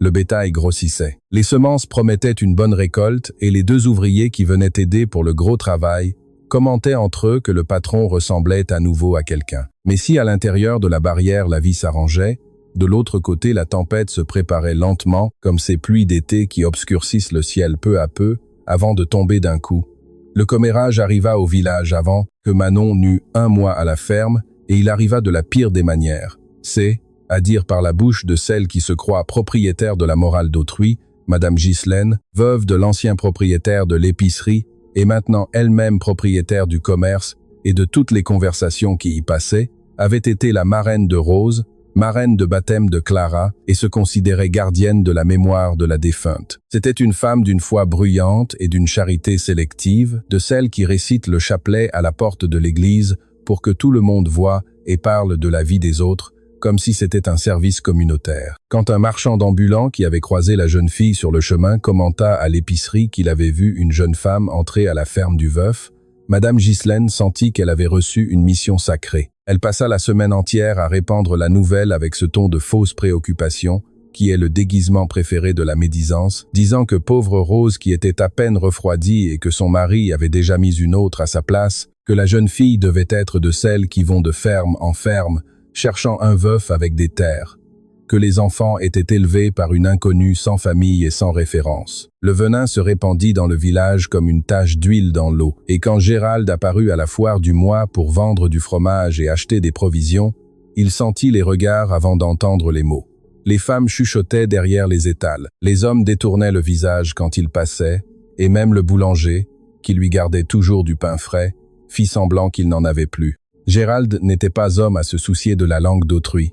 Le bétail grossissait. Les semences promettaient une bonne récolte et les 2 ouvriers qui venaient aider pour le gros travail commentaient entre eux que le patron ressemblait à nouveau à quelqu'un. Mais si à l'intérieur de la barrière la vie s'arrangeait, de l'autre côté la tempête se préparait lentement comme ces pluies d'été qui obscurcissent le ciel peu à peu avant de tomber d'un coup. Le commérage arriva au village avant que Manon n'eût 1 mois à la ferme et il arriva de la pire des manières. C'est, à dire par la bouche de celle qui se croit propriétaire de la morale d'autrui, Madame Ghislaine, veuve de l'ancien propriétaire de l'épicerie et maintenant elle-même propriétaire du commerce et de toutes les conversations qui y passaient, avait été la marraine de Rose, marraine de baptême de Clara et se considérait gardienne de la mémoire de la défunte. C'était une femme d'une foi bruyante et d'une charité sélective, de celle qui récite le chapelet à la porte de l'église pour que tout le monde voie et parle de la vie des autres, comme si c'était un service communautaire. Quand un marchand d'ambulants qui avait croisé la jeune fille sur le chemin commenta à l'épicerie qu'il avait vu une jeune femme entrer à la ferme du veuf, Madame Ghislaine sentit qu'elle avait reçu une mission sacrée. Elle passa la semaine entière à répandre la nouvelle avec ce ton de fausse préoccupation, qui est le déguisement préféré de la médisance, disant que pauvre Rose qui était à peine refroidie et que son mari avait déjà mis une autre à sa place, que la jeune fille devait être de celles qui vont de ferme en ferme, cherchant un veuf avec des terres, que les enfants étaient élevés par une inconnue sans famille et sans référence. Le venin se répandit dans le village comme une tache d'huile dans l'eau, et quand Gérald apparut à la foire du mois pour vendre du fromage et acheter des provisions, il sentit les regards avant d'entendre les mots. Les femmes chuchotaient derrière les étals, les hommes détournaient le visage quand il passait, et même le boulanger, qui lui gardait toujours du pain frais, fit semblant qu'il n'en avait plus. Gérald n'était pas homme à se soucier de la langue d'autrui.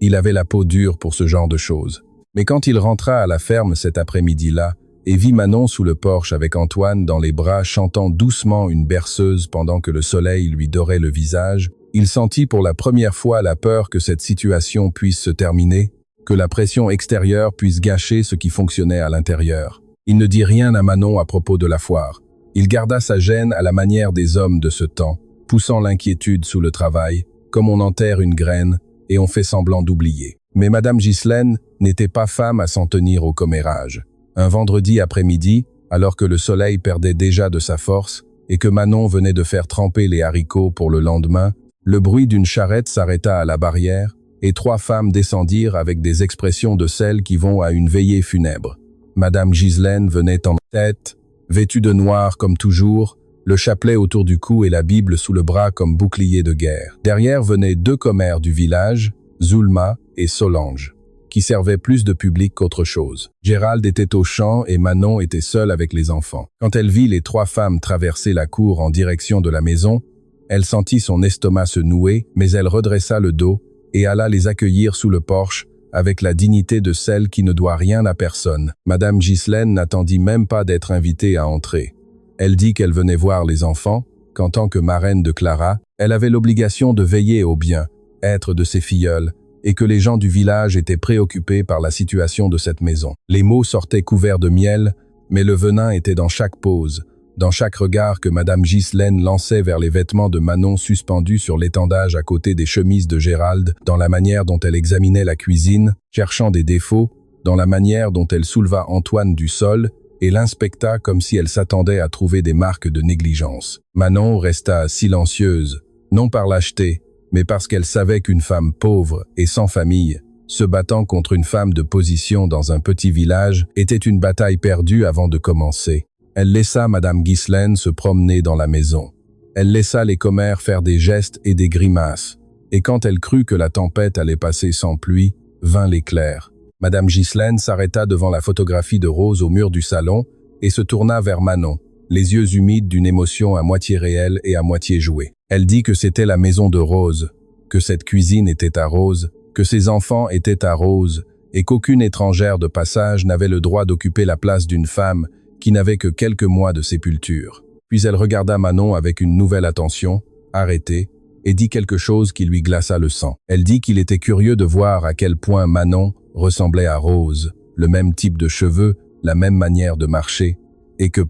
Il avait la peau dure pour ce genre de choses. Mais quand il rentra à la ferme cet après-midi-là et vit Manon sous le porche avec Antoine dans les bras chantant doucement une berceuse pendant que le soleil lui dorait le visage, il sentit pour la première fois la peur que cette situation puisse se terminer, que la pression extérieure puisse gâcher ce qui fonctionnait à l'intérieur. Il ne dit rien à Manon à propos de la foire. Il garda sa gêne à la manière des hommes de ce temps, poussant l'inquiétude sous le travail, comme on enterre une graine, et on fait semblant d'oublier. Mais Madame Ghislaine n'était pas femme à s'en tenir au commérage. Un vendredi après-midi, alors que le soleil perdait déjà de sa force, et que Manon venait de faire tremper les haricots pour le lendemain, le bruit d'une charrette s'arrêta à la barrière, et 3 femmes descendirent avec des expressions de celles qui vont à une veillée funèbre. Madame Ghislaine venait en tête, vêtue de noir comme toujours, le chapelet autour du cou et la Bible sous le bras comme bouclier de guerre. Derrière venaient 2 commères du village, Zulma et Solange, qui servaient plus de public qu'autre chose. Gérald était au champ et Manon était seule avec les enfants. Quand elle vit les 3 femmes traverser la cour en direction de la maison, elle sentit son estomac se nouer, mais elle redressa le dos et alla les accueillir sous le porche avec la dignité de celle qui ne doit rien à personne. Madame Ghislaine n'attendit même pas d'être invitée à entrer. Elle dit qu'elle venait voir les enfants, qu'en tant que marraine de Clara, elle avait l'obligation de veiller au bien, être de ses filleuls, et que les gens du village étaient préoccupés par la situation de cette maison. Les mots sortaient couverts de miel, mais le venin était dans chaque pose, dans chaque regard que Madame Ghislaine lançait vers les vêtements de Manon suspendus sur l'étendage à côté des chemises de Gérald, dans la manière dont elle examinait la cuisine, cherchant des défauts, dans la manière dont elle souleva Antoine du sol, et l'inspecta comme si elle s'attendait à trouver des marques de négligence. Manon resta silencieuse, non par lâcheté, mais parce qu'elle savait qu'une femme pauvre et sans famille, se battant contre une femme de position dans un petit village, était une bataille perdue avant de commencer. Elle laissa Madame Ghislaine se promener dans la maison. Elle laissa les commères faire des gestes et des grimaces, et quand elle crut que la tempête allait passer sans pluie, vint l'éclair. Madame Ghislaine s'arrêta devant la photographie de Rose au mur du salon et se tourna vers Manon. les yeux humides d'une émotion à moitié réelle et à moitié jouée. Elle dit que c'était la maison de Rose, que cette cuisine était à Rose, que ses enfants étaient à Rose, et qu'aucune étrangère de passage n'avait le droit d'occuper la place d'une femme qui n'avait que quelques mois de sépulture. Puis elle regarda Manon avec une nouvelle attention, arrêtée, et dit quelque chose qui lui glaça le sang. Elle dit qu'il était curieux de voir à quel point Manon ressemblait à Rose, le même type de cheveux, la même manière de marcher, et que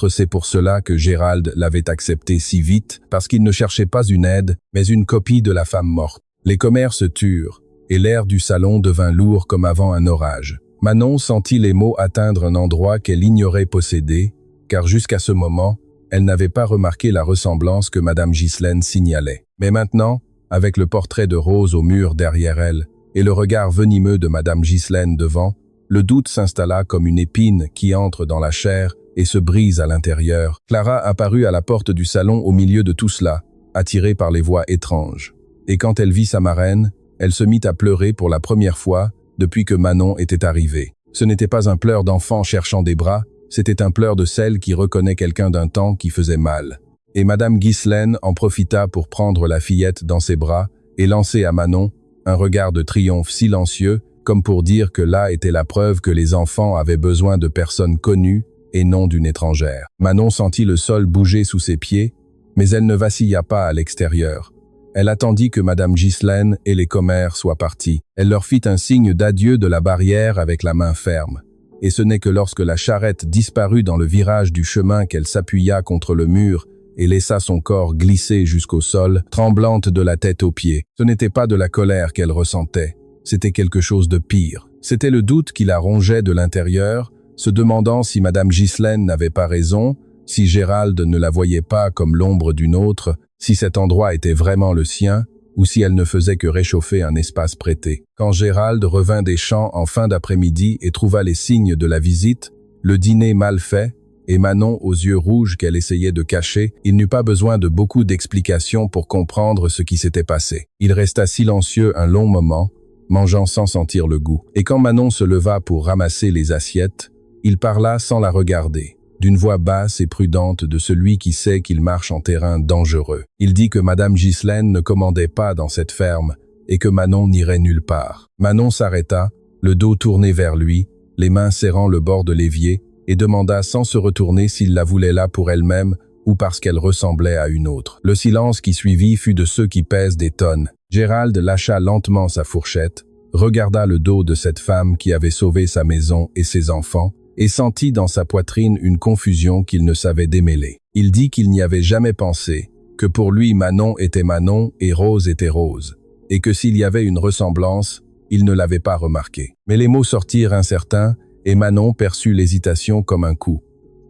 c'est pour cela que Gérald l'avait accepté si vite, parce qu'il ne cherchait pas une aide, mais une copie de la femme morte. Les commères se turent, et l'air du salon devint lourd comme avant un orage. Manon sentit les mots atteindre un endroit qu'elle ignorait posséder, car jusqu'à ce moment, elle n'avait pas remarqué la ressemblance que Madame Ghislaine signalait. Mais maintenant, avec le portrait de Rose au mur derrière elle, et le regard venimeux de Madame Ghislaine devant, le doute s'installa comme une épine qui entre dans la chair et se brise à l'intérieur. Clara apparut à la porte du salon au milieu de tout cela, attirée par les voix étranges. Et quand elle vit sa marraine, elle se mit à pleurer pour la première fois depuis que Manon était arrivée. Ce n'était pas un pleur d'enfant cherchant des bras, c'était un pleur de celle qui reconnaît quelqu'un d'un temps qui faisait mal. Et Madame Ghislaine en profita pour prendre la fillette dans ses bras et lancer à Manon un regard de triomphe silencieux, comme pour dire que là était la preuve que les enfants avaient besoin de personnes connues et non d'une étrangère. Manon sentit le sol bouger sous ses pieds, mais elle ne vacilla pas à l'extérieur. Elle attendit que Madame Ghislaine et les commères soient partis. Elle leur fit un signe d'adieu de la barrière avec la main ferme. Et ce n'est que lorsque la charrette disparut dans le virage du chemin qu'elle s'appuya contre le mur et laissa son corps glisser jusqu'au sol, tremblante de la tête aux pieds. Ce n'était pas de la colère qu'elle ressentait, c'était quelque chose de pire. C'était le doute qui la rongeait de l'intérieur, se demandant si Madame Ghislaine n'avait pas raison, si Gérald ne la voyait pas comme l'ombre d'une autre, si cet endroit était vraiment le sien, ou si elle ne faisait que réchauffer un espace prêté. Quand Gérald revint des champs en fin d'après-midi et trouva les signes de la visite, le dîner mal fait, et Manon aux yeux rouges qu'elle essayait de cacher, il n'eut pas besoin de beaucoup d'explications pour comprendre ce qui s'était passé. Il resta silencieux un long moment, mangeant sans sentir le goût. Et quand Manon se leva pour ramasser les assiettes, il parla sans la regarder, d'une voix basse et prudente de celui qui sait qu'il marche en terrain dangereux. Il dit que Madame Ghislaine ne commandait pas dans cette ferme et que Manon n'irait nulle part. Manon s'arrêta, le dos tourné vers lui, les mains serrant le bord de l'évier, et demanda sans se retourner s'il la voulait là pour elle-même ou parce qu'elle ressemblait à une autre. Le silence qui suivit fut de ceux qui pèsent des tonnes. Gérald lâcha lentement sa fourchette, regarda le dos de cette femme qui avait sauvé sa maison et ses enfants, et sentit dans sa poitrine une confusion qu'il ne savait démêler. Il dit qu'il n'y avait jamais pensé, que pour lui Manon était Manon et Rose était Rose, et que s'il y avait une ressemblance, il ne l'avait pas remarqué. Mais les mots sortirent incertains, et Manon perçut l'hésitation comme un coup.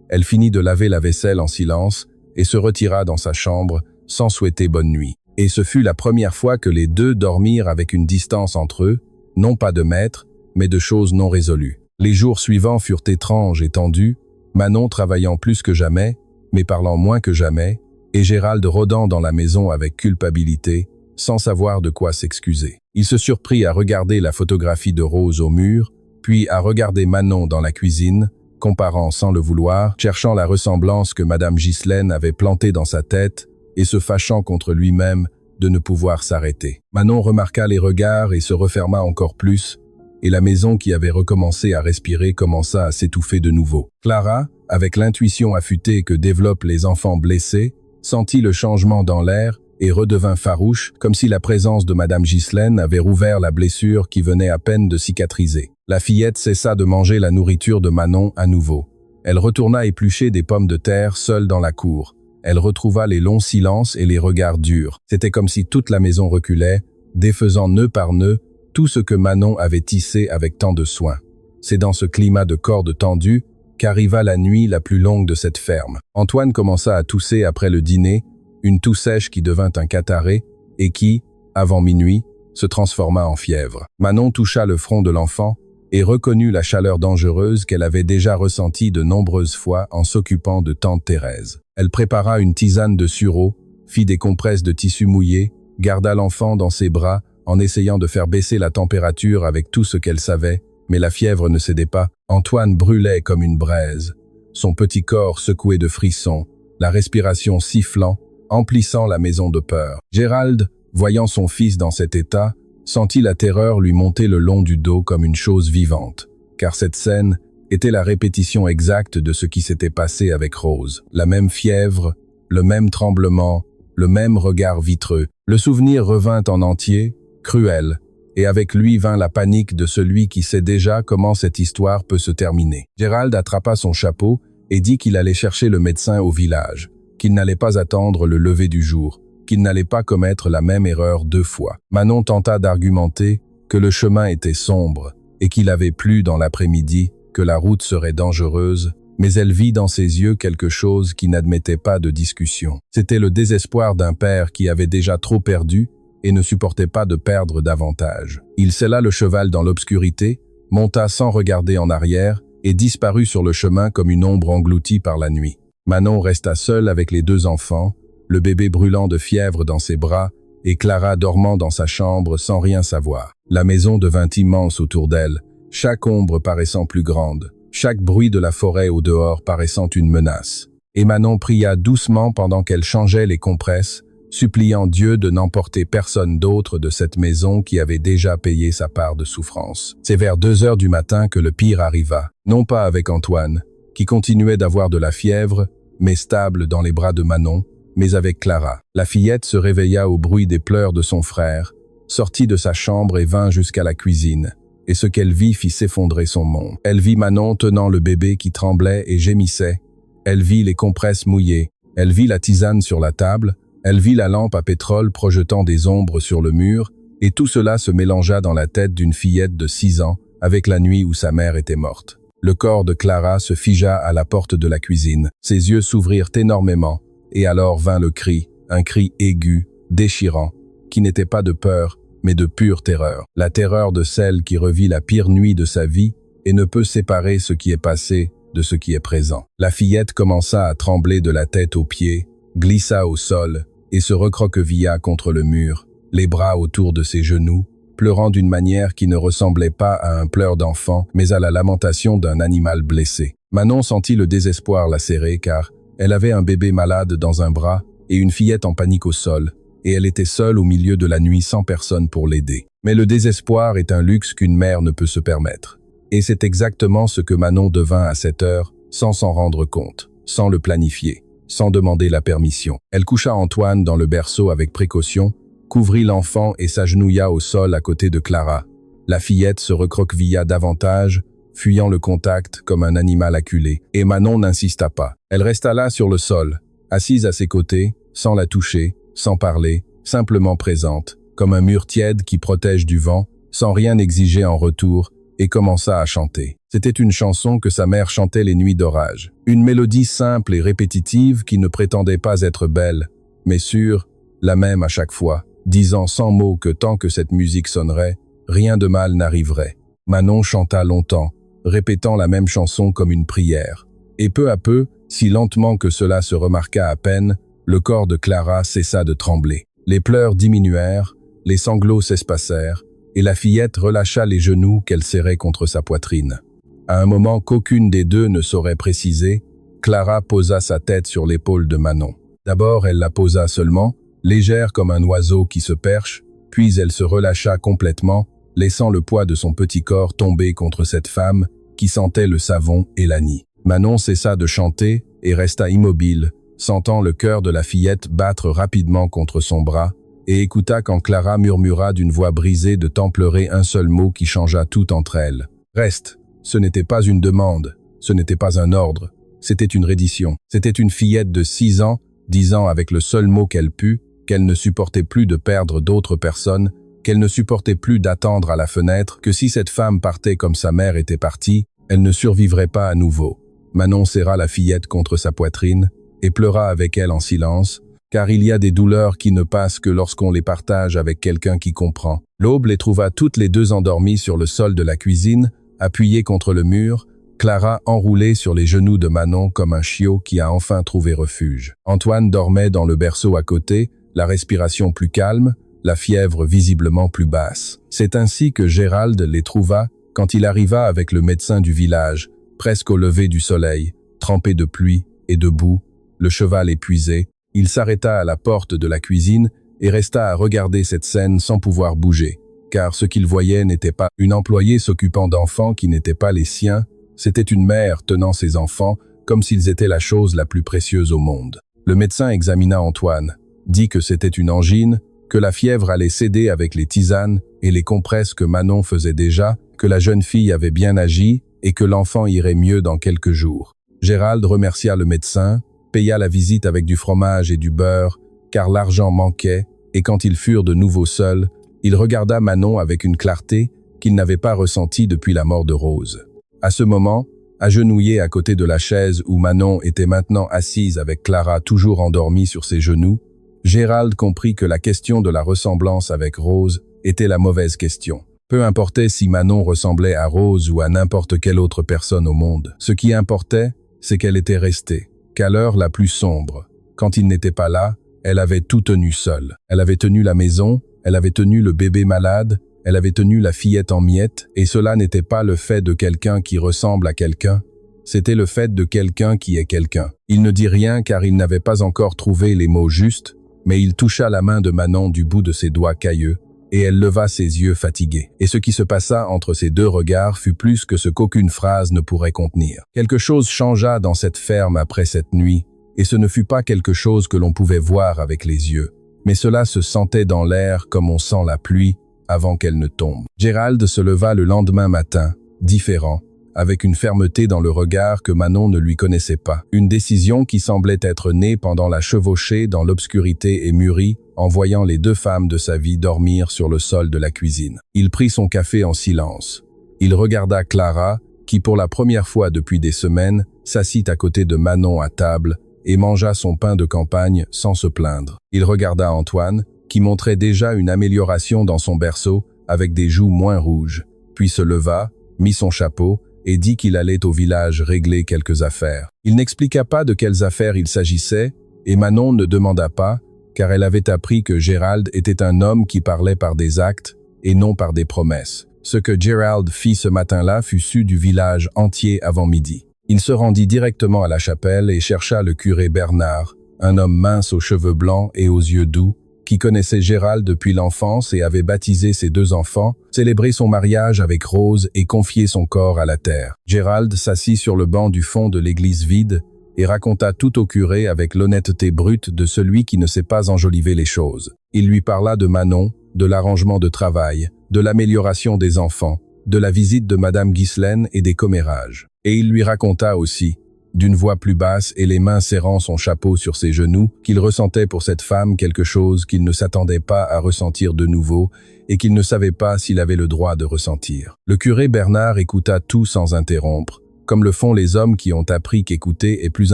Elle finit de laver la vaisselle en silence, et se retira dans sa chambre, sans souhaiter bonne nuit. Et ce fut la première fois que les deux dormirent avec une distance entre eux, non pas de mètres, mais de choses non résolues. Les jours suivants furent étranges et tendus, Manon travaillant plus que jamais, mais parlant moins que jamais, et Gérald rôdant dans la maison avec culpabilité, sans savoir de quoi s'excuser. Il se surprit à regarder la photographie de Rose au mur, puis à regarder Manon dans la cuisine, comparant sans le vouloir, cherchant la ressemblance que Madame Ghislaine avait plantée dans sa tête, et se fâchant contre lui-même de ne pouvoir s'arrêter. Manon remarqua les regards et se referma encore plus, et la maison qui avait recommencé à respirer commença à s'étouffer de nouveau. Clara, avec l'intuition affûtée que développent les enfants blessés, sentit le changement dans l'air et redevint farouche, comme si la présence de Madame Ghislaine avait rouvert la blessure qui venait à peine de cicatriser. La fillette cessa de manger la nourriture de Manon à nouveau. Elle retourna éplucher des pommes de terre seule dans la cour. Elle retrouva les longs silences et les regards durs. C'était comme si toute la maison reculait, défaisant nœud par nœud tout ce que Manon avait tissé avec tant de soin. C'est dans ce climat de cordes tendues qu'arriva la nuit la plus longue de cette ferme. Antoine commença à tousser après le dîner, une toux sèche qui devint un catarrhée et qui, avant minuit, se transforma en fièvre. Manon toucha le front de l'enfant et reconnut la chaleur dangereuse qu'elle avait déjà ressentie de nombreuses fois en s'occupant de tante Thérèse. Elle prépara une tisane de sureau, fit des compresses de tissu mouillé, garda l'enfant dans ses bras en essayant de faire baisser la température avec tout ce qu'elle savait, mais la fièvre ne cédait pas. Antoine brûlait comme une braise. son petit corps secoué de frissons, la respiration sifflant, emplissant la maison de peur. Gérald, voyant son fils dans cet état, sentit la terreur lui monter le long du dos comme une chose vivante, car cette scène était la répétition exacte de ce qui s'était passé avec Rose. La même fièvre, le même tremblement, le même regard vitreux. Le souvenir revint en entier, cruel, et avec lui vint la panique de celui qui sait déjà comment cette histoire peut se terminer. Gérald attrapa son chapeau et dit qu'il allait chercher le médecin au village, qu'il n'allait pas attendre le lever du jour, qu'il n'allait pas commettre la même erreur 2 fois. Manon tenta d'argumenter que le chemin était sombre et qu'il avait plu dans l'après-midi, que la route serait dangereuse, mais elle vit dans ses yeux quelque chose qui n'admettait pas de discussion. C'était le désespoir d'un père qui avait déjà trop perdu et ne supportait pas de perdre davantage. Il sella le cheval dans l'obscurité, monta sans regarder en arrière et disparut sur le chemin comme une ombre engloutie par la nuit. Manon resta seule avec les 2 enfants, le bébé brûlant de fièvre dans ses bras et Clara dormant dans sa chambre sans rien savoir. La maison devint immense autour d'elle, chaque ombre paraissant plus grande, chaque bruit de la forêt au dehors paraissant une menace. Et Manon pria doucement pendant qu'elle changeait les compresses, suppliant Dieu de n'emporter personne d'autre de cette maison qui avait déjà payé sa part de souffrance. C'est vers 2 heures du matin que le pire arriva, non pas avec Antoine, qui continuait d'avoir de la fièvre, mais stable dans les bras de Manon, mais avec Clara. La fillette se réveilla au bruit des pleurs de son frère, sortit de sa chambre et vint jusqu'à la cuisine. Et ce qu'elle vit fit s'effondrer son monde. Elle vit Manon tenant le bébé qui tremblait et gémissait. Elle vit les compresses mouillées. Elle vit la tisane sur la table. Elle vit la lampe à pétrole projetant des ombres sur le mur. Et tout cela se mélangea dans la tête d'une fillette de 6 ans avec la nuit où sa mère était morte. Le corps de Clara se figea à la porte de la cuisine. Ses yeux s'ouvrirent énormément. Et alors vint le cri, un cri aigu, déchirant, qui n'était pas de peur, mais de pure terreur. La terreur de celle qui revit la pire nuit de sa vie et ne peut séparer ce qui est passé de ce qui est présent. La fillette commença à trembler de la tête aux pieds, glissa au sol et se recroquevilla contre le mur, les bras autour de ses genoux, pleurant d'une manière qui ne ressemblait pas à un pleur d'enfant, mais à la lamentation d'un animal blessé. Manon sentit le désespoir la serrer car elle avait un bébé malade dans un bras et une fillette en panique au sol, et elle était seule au milieu de la nuit sans personne pour l'aider. Mais le désespoir est un luxe qu'une mère ne peut se permettre. Et c'est exactement ce que Manon devint à cette heure, sans s'en rendre compte, sans le planifier, sans demander la permission. Elle coucha Antoine dans le berceau avec précaution, couvrit l'enfant et s'agenouilla au sol à côté de Clara. La fillette se recroquevilla davantage, fuyant le contact comme un animal acculé, et Manon n'insista pas. Elle resta là sur le sol, assise à ses côtés, sans la toucher, sans parler, simplement présente, comme un mur tiède qui protège du vent, sans rien exiger en retour, et commença à chanter. C'était une chanson que sa mère chantait les nuits d'orage. Une mélodie simple et répétitive qui ne prétendait pas être belle, mais sûre, la même à chaque fois, disant sans mots que tant que cette musique sonnerait, rien de mal n'arriverait. Manon chanta longtemps, répétant la même chanson comme une prière. Et peu à peu, si lentement que cela se remarqua à peine, le corps de Clara cessa de trembler. Les pleurs diminuèrent, les sanglots s'espacèrent, et la fillette relâcha les genoux qu'elle serrait contre sa poitrine. À un moment qu'aucune des deux ne saurait préciser, Clara posa sa tête sur l'épaule de Manon. D'abord, elle la posa seulement, légère comme un oiseau qui se perche, puis elle se relâcha complètement, laissant le poids de son petit corps tomber contre cette femme qui sentait le savon et l'anis. Manon cessa de chanter et resta immobile, sentant le cœur de la fillette battre rapidement contre son bras, et écouta quand Clara murmura d'une voix brisée de tant pleurer un seul mot qui changea tout entre elles. « Reste !» Ce n'était pas une demande, ce n'était pas un ordre, c'était une reddition. C'était une fillette de 6 ans, disant avec le seul mot qu'elle put, qu'elle ne supportait plus de perdre d'autres personnes, qu'elle ne supportait plus d'attendre à la fenêtre, que si cette femme partait comme sa mère était partie, elle ne survivrait pas à nouveau. Manon serra la fillette contre sa poitrine et pleura avec elle en silence, car il y a des douleurs qui ne passent que lorsqu'on les partage avec quelqu'un qui comprend. L'aube les trouva toutes les deux endormies sur le sol de la cuisine, appuyées contre le mur, Clara enroulée sur les genoux de Manon comme un chiot qui a enfin trouvé refuge. Antoine dormait dans le berceau à côté, la respiration plus calme, la fièvre visiblement plus basse. C'est ainsi que Gérald les trouva quand il arriva avec le médecin du village, presque au lever du soleil, trempé de pluie et de boue, le cheval épuisé, il s'arrêta à la porte de la cuisine et resta à regarder cette scène sans pouvoir bouger, car ce qu'il voyait n'était pas une employée s'occupant d'enfants qui n'étaient pas les siens, c'était une mère tenant ses enfants comme s'ils étaient la chose la plus précieuse au monde. Le médecin examina Antoine, dit que c'était une angine, que la fièvre allait céder avec les tisanes et les compresses que Manon faisait déjà, que la jeune fille avait bien agi et que l'enfant irait mieux dans quelques jours. Gérald remercia le médecin, paya la visite avec du fromage et du beurre, car l'argent manquait, et quand ils furent de nouveau seuls, il regarda Manon avec une clarté qu'il n'avait pas ressentie depuis la mort de Rose. À ce moment, agenouillé à côté de la chaise où Manon était maintenant assise avec Clara toujours endormie sur ses genoux, Gérald comprit que la question de la ressemblance avec Rose était la mauvaise question. Peu importait si Manon ressemblait à Rose ou à n'importe quelle autre personne au monde. Ce qui importait, c'est qu'elle était restée, qu'à l'heure la plus sombre, quand il n'était pas là, elle avait tout tenu seule. Elle avait tenu la maison, elle avait tenu le bébé malade, elle avait tenu la fillette en miettes, et cela n'était pas le fait de quelqu'un qui ressemble à quelqu'un, c'était le fait de quelqu'un qui est quelqu'un. Il ne dit rien car il n'avait pas encore trouvé les mots justes, mais il toucha la main de Manon du bout de ses doigts cailleux, et elle leva ses yeux fatigués. Et ce qui se passa entre ces deux regards fut plus que ce qu'aucune phrase ne pourrait contenir. Quelque chose changea dans cette ferme après cette nuit, et ce ne fut pas quelque chose que l'on pouvait voir avec les yeux, mais cela se sentait dans l'air comme on sent la pluie avant qu'elle ne tombe. Gérald se leva le lendemain matin, différent, avec une fermeté dans le regard que Manon ne lui connaissait pas. Une décision qui semblait être née pendant la chevauchée dans l'obscurité et mûrie en voyant les deux femmes de sa vie dormir sur le sol de la cuisine. Il prit son café en silence. Il regarda Clara, qui pour la première fois depuis des semaines, s'assit à côté de Manon à table et mangea son pain de campagne sans se plaindre. Il regarda Antoine, qui montrait déjà une amélioration dans son berceau avec des joues moins rouges, puis se leva, mit son chapeau et dit qu'il allait au village régler quelques affaires. Il n'expliqua pas de quelles affaires il s'agissait, et Manon ne demanda pas, car elle avait appris que Gérald était un homme qui parlait par des actes et non par des promesses. Ce que Gérald fit ce matin-là fut su du village entier avant midi. Il se rendit directement à la chapelle et chercha le curé Bernard, un homme mince aux cheveux blancs et aux yeux doux, qui connaissait Gérald depuis l'enfance et avait baptisé ses deux enfants, célébré son mariage avec Rose et confié son corps à la terre. Gérald s'assit sur le banc du fond de l'église vide et raconta tout au curé avec l'honnêteté brute de celui qui ne sait pas enjoliver les choses. Il lui parla de Manon, de l'arrangement de travail, de l'amélioration des enfants, de la visite de Madame Ghislaine et des commérages. Et il lui raconta aussi, d'une voix plus basse et les mains serrant son chapeau sur ses genoux, qu'il ressentait pour cette femme quelque chose qu'il ne s'attendait pas à ressentir de nouveau et qu'il ne savait pas s'il avait le droit de ressentir. Le curé Bernard écouta tout sans interrompre, comme le font les hommes qui ont appris qu'écouter est plus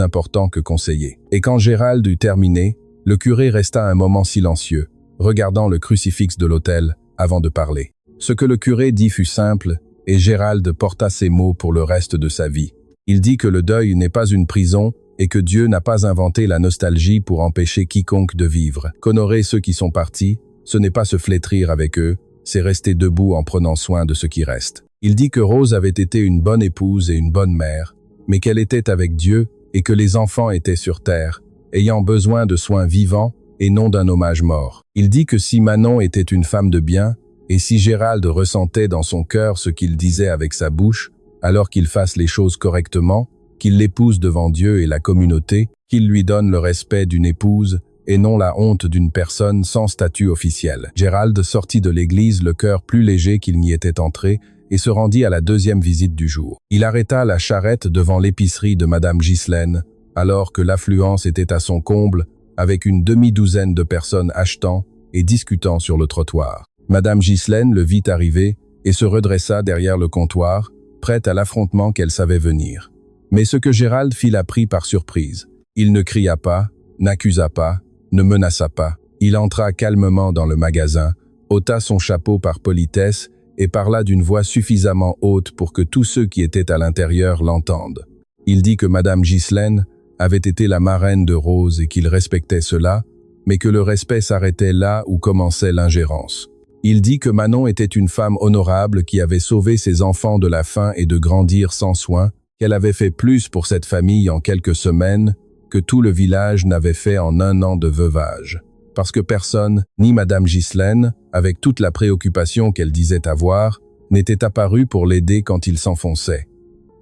important que conseiller. Et quand Gérald eut terminé, le curé resta un moment silencieux, regardant le crucifix de l'autel, avant de parler. Ce que le curé dit fut simple, et Gérald porta ces mots pour le reste de sa vie. Il dit que le deuil n'est pas une prison et que Dieu n'a pas inventé la nostalgie pour empêcher quiconque de vivre. Qu'honorer ceux qui sont partis, ce n'est pas se flétrir avec eux, c'est rester debout en prenant soin de ce qui reste. Il dit que Rose avait été une bonne épouse et une bonne mère, mais qu'elle était avec Dieu et que les enfants étaient sur terre, ayant besoin de soins vivants et non d'un hommage mort. Il dit que si Manon était une femme de bien, et si Gérald ressentait dans son cœur ce qu'il disait avec sa bouche, alors qu'il fasse les choses correctement, qu'il l'épouse devant Dieu et la communauté, qu'il lui donne le respect d'une épouse et non la honte d'une personne sans statut officiel. Gérald sortit de l'église le cœur plus léger qu'il n'y était entré et se rendit à la deuxième visite du jour. Il arrêta la charrette devant l'épicerie de Madame Ghislaine, alors que l'affluence était à son comble, avec une demi-douzaine de personnes achetant et discutant sur le trottoir. Madame Ghislaine le vit arriver et se redressa derrière le comptoir, prête à l'affrontement qu'elle savait venir. Mais ce que Gérald fit la prit par surprise. Il ne cria pas, n'accusa pas, ne menaça pas. Il entra calmement dans le magasin, ôta son chapeau par politesse et parla d'une voix suffisamment haute pour que tous ceux qui étaient à l'intérieur l'entendent. Il dit que Madame Ghislaine avait été la marraine de Rose et qu'il respectait cela, mais que le respect s'arrêtait là où commençait l'ingérence. Il dit que Manon était une femme honorable qui avait sauvé ses enfants de la faim et de grandir sans soin, qu'elle avait fait plus pour cette famille en quelques semaines que tout le village n'avait fait en 1 an de veuvage. Parce que personne, ni Madame Ghislaine, avec toute la préoccupation qu'elle disait avoir, n'était apparu pour l'aider quand il s'enfonçait.